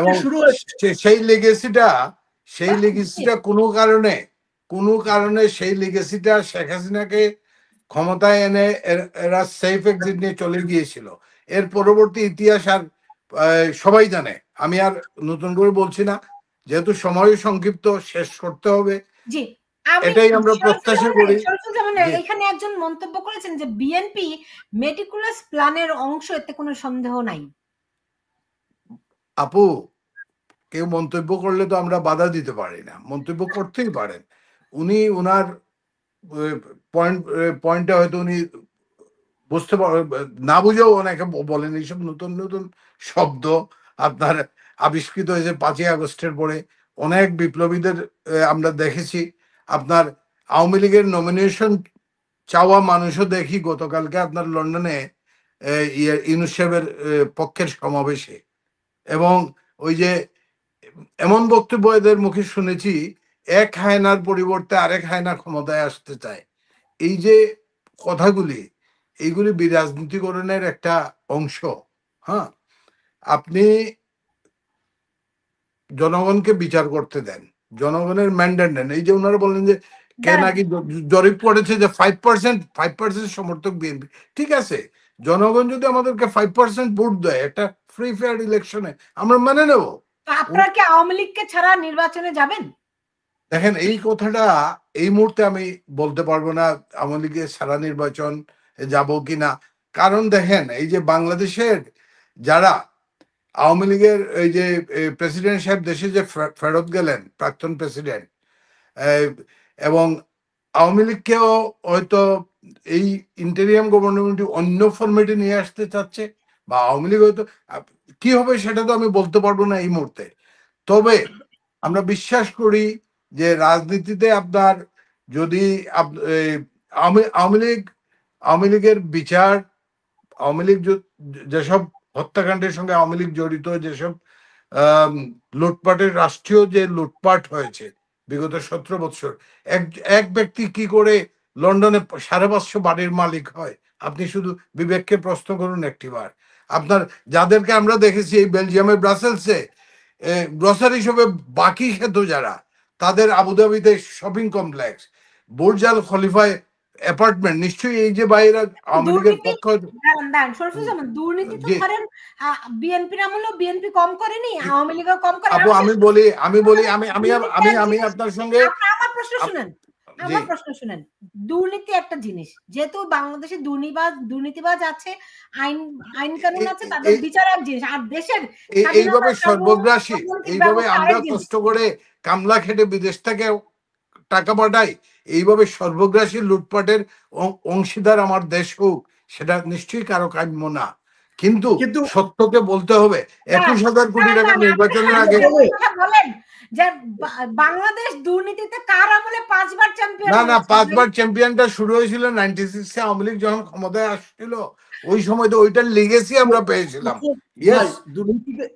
এবং সেই লেগেসিটা কোনো কারণে সেই লেগেসিটা শেখ হাসিনাকে ক্ষমতায় এনে এরা সেফ এক্সিট নিয়ে চলে গিয়েছিল। এর পরবর্তী ইতিহাস আর সবাই জানে, আমি আর নতুন করে বলছি না, যেহেতু সময় সংক্ষিপ্ত, শেষ করতে হবে। জি, এটাই আমরা প্রত্যাশা করি। এখানে একজন মন্তব্য করেছেন যে বিএনপি মেটিকুলাস প্ল্যানের অংশ, এতে কোনো সন্দেহ নাই। আপু, কেউ মন্তব্য করলে তো আমরা বাধা দিতে পারি না, মন্তব্য করতেই পারেন। উনি ওনার পয়েন্টটা হয়তো উনি বুঝতে না বুঝেও অনেকে বলেন। এইসব নতুন নতুন শব্দ আপনার আবিষ্কৃত হয়েছে 5ই আগস্টের পরে। অনেক বিপ্লবীদের আমরা দেখেছি। আপনার আওয়ামী লীগের নমিনেশন চাওয়া মানুষও দেখি গতকালকে আপনার লন্ডনে ইউনূস সাহেবের পক্ষের সমাবেশে। এবং ওই যে এমন বক্তব্য এদের মুখে শুনেছি, এক হায়নার পরিবর্তে আরেক হায়না ক্ষমতায় আসতে চায়। এই যে কথাগুলি, এইগুলি বিরাজনীতিকরণের একটা অংশ। হ্যাঁ, আপনি জনগণকে বিচার করতে দেন, জনগণের ম্যান্ডেট নেন। এই যে ওনারা বললেন যে কে নাকি জরিপ করেছে যে 5% সমর্থক বিএনপি। ঠিক আছে, জনগণ যদি আমাদেরকে 5% ভোট দেয় একটা ফ্রি ফেয়ার ইলেকশনে, আমরা মেনে নেব। আপনারা কি আওয়ামী লীগকে ছাড়া নির্বাচনে যাবেন? দেখেন, এই কথাটা এই মুহূর্তে আমি বলতে পারবো না আওয়ামী লীগের ছাড়া নির্বাচন যাব কিনা। কারণ দেখেন, এই যে বাংলাদেশের যারা আওয়ামী লীগের এই যে প্রেসিডেন্ট সাহেব দেশে যে ফেরত গেলেন, প্রাক্তন প্রেসিডেন্ট, এবং আওয়ামী লীগকেও হয়তো এই ইন্টেরিয়াম গভর্নমেন্ট অন্য ফরম্যাটে নিয়ে আসতে চাচ্ছে, বা আওয়ামী লীগ হয়তো কি হবে সেটা তো আমি বলতে পারবো না এই মুহূর্তে। তবে আমরা বিশ্বাস করি যে রাজনীতিতে আপনার যদি আওয়ামী লীগের বিচার, আওয়ামী লীগ যেসব হত্যাকাণ্ডের সঙ্গে আওয়ামী লীগ জড়িত, যেসব লুটপাটের, রাষ্ট্রীয় যে লুটপাট হয়েছে বিগত 17 বছর, এক ব্যক্তি কি করে লন্ডনে 550 বাড়ির মালিক হয়? আপনি শুধু বিবেককে প্রশ্ন করুন একটিবার। আপনার যাদেরকে আমরা দেখেছি এই বেলজিয়ামের ব্রাসেলসে গ্রসারি হিসেবে বাকি খেত যারা, তাদের আবুধাবিতে শপিং কমপ্লেক্স, বুর্জ আল খলিফায় অ্যাপার্টমেন্ট, নিশ্চয়ই এই যে বাইরে আওয়ামী লীগের পক্ষ। দুর্নীতি তো ধরেন বিএনপির আমলেও বিএনপি কম করেনি, আওয়ামী লীগও কম করে। আপু আমি বলি আপনার সঙ্গে, আমার প্রশ্ন শুনেন, আমার প্রশ্ন শুনেন, দুর্নীতি একটা জিনিস, যেহেতু বাংলাদেশে দুর্নীতিবাজ আছে, আইন কানুন আছে, তাদের বিচার এক জিনিস, আর দেশের এইভাবে সর্বগ্রাসী, এইভাবে আমরা কষ্ট করে কামলা খেটে বিদেশ থেকে টাকা পাঠাই, এইভাবে সর্বগ্রাসী লুটপাটের অংশীদার আমার দেশ হোক, সেটা নিশ্চয়ই কারো কাম্য না। কিন্তু সত্যকে বলতে হবে, 21,000 কোটি টাকা নির্বাচনের আগে বলেন যে বাংলাদেশ দুর্নীতিতে কার আমলে 5 বার চ্যাম্পিয়ন? না 5 বার চ্যাম্পিয়নটা শুরু হয়েছিল 96 আওয়ামী লীগ যখন ক্ষমতায় আসছিল, ওই সময় তো ওইটার লিগেসি আমরা পেয়েছিলাম। ইয়েস,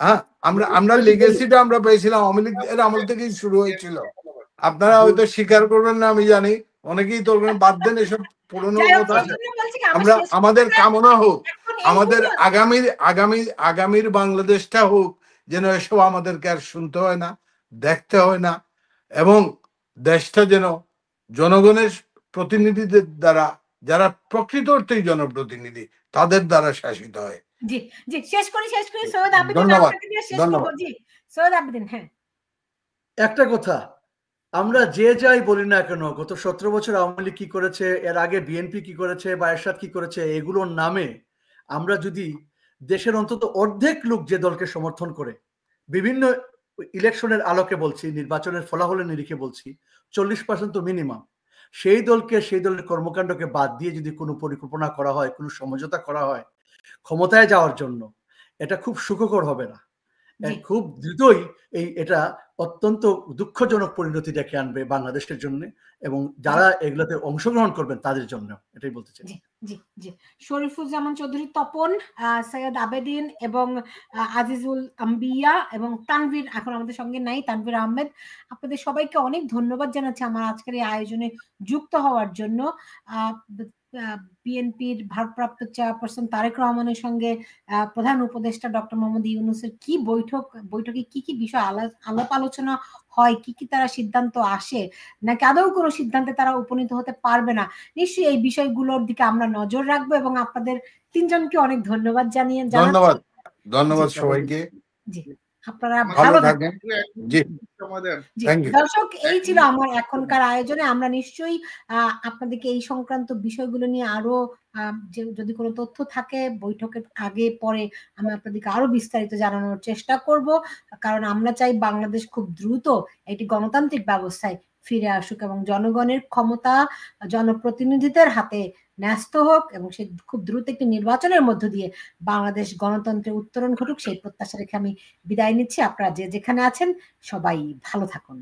হ্যাঁ, আমরা লিগেসিটা আমরা পেয়েছিলাম, আওয়ামী লীগের আমল থেকেই শুরু হয়েছিল। আপনারা হয়তো স্বীকার করবেন না, আমি জানি, অনেকেই তোলবেন, বাদ দেন এসব পুরনো কথা। আমরা আমাদের কামনা হোক, আমাদের আগামীর বাংলাদেশটা হোক যেন এসব আমাদেরকে আর শুনতে হয় না, দেখতে হয় না, এবং দেশটা যেন জনগণের প্রতিনিধিদের দ্বারা, যারা প্রকৃত অর্থেই জনপ্রতিনিধি, তাদের দ্বারা শাসিত হয়। জি জি, শেষ করি সৈয়দ আবেদিন, ধন্যবাদ। জি সৈয়দ আবেদিন। হ্যাঁ, একটা কথা, আমরা যে যাই বলি না কেন, গত 17 বছর আওয়ামী লীগ কি করেছে, এর আগে বিএনপি কি করেছে বা এরশাদ কি করেছে, এগুলোর নামে আমরা যদি দেশের অন্তত অর্ধেক লোক যে দলকে সমর্থন করে, বিভিন্ন ইলেকশনের আলোকে বলছি, নির্বাচনের ফলাফলের নিরিখে বলছি, 40% তো মিনিমাম, সেই দলের কর্মকাণ্ডকে বাদ দিয়ে যদি কোনো পরিকল্পনা করা হয়, কোনো সমঝোতা করা হয় ক্ষমতায় যাওয়ার জন্য, এটা খুব সুখকর হবে না। খুব দ্রুতই এটা অত্যন্ত দুঃখজনক পরিণতি ডেকে আনবে বাংলাদেশের জন্য, এবং যারা এগুলোতে অংশগ্রহণ করবেন তাদের জন্য, এটাই বলতে চাই। জি জি, শরীফুজ্জামান চৌধুরী তপন, সৈয়দ আবেদিন এবং আজিজুল আম্বিয়া এবং তানভীর এখন আমাদের সঙ্গে নাই, তানভীর আহমেদ, আপনাদের সবাইকে অনেক ধন্যবাদ জানাচ্ছি আমার আজকের এই আয়োজনে যুক্ত হওয়ার জন্য। বিএনপির ভারপ্রাপ্ত চেয়ারপারসন তারেক রহমানের সঙ্গে প্রধান উপদেষ্টা ডক্টর মোহাম্মদ ইউনূসের কি বৈঠকে কি বিষয় আলাপ আলোচনা হয়, কি তারা সিদ্ধান্ত আসে, নাকি আদৌ কোনো সিদ্ধান্তে তারা উপনীত হতে পারবে না, নিশ্চয়ই এই বিষয়গুলোর দিকে আমরা নজর রাখবো। এবং আপনাদের তিনজনকে অনেক ধন্যবাদ ধন্যবাদ সবাইকে। জি, আপনারা ভালো থাকবেন। জি, দর্শক, এই ছিল আমার এখনকার আয়োজনে। আমরা নিশ্চয়ই আপনাদেরকে এই সংক্রান্ত বিষয়গুলো নিয়ে আরো যদি কোনো তথ্য থাকে বৈঠকের আগে পরে, আমি আপনাদেরকে আরো বিস্তারিত জানানোর চেষ্টা করব, কারণ আমরা চাই বাংলাদেশ খুব দ্রুত একটি গণতান্ত্রিক ব্যবস্থায় ফিরে আসুক এবং জনগণের ক্ষমতা জনপ্রতিনিধিদের হাতে ন্যস্ত হোক, এবং সে খুব দ্রুত একটি নির্বাচনের মধ্য দিয়ে বাংলাদেশ গণতন্ত্রের উত্তরণ ঘটুক, সেই প্রত্যাশা রেখে আমি বিদায় নিচ্ছি। আপনারা যে যেখানে আছেন সবাই ভালো থাকুন।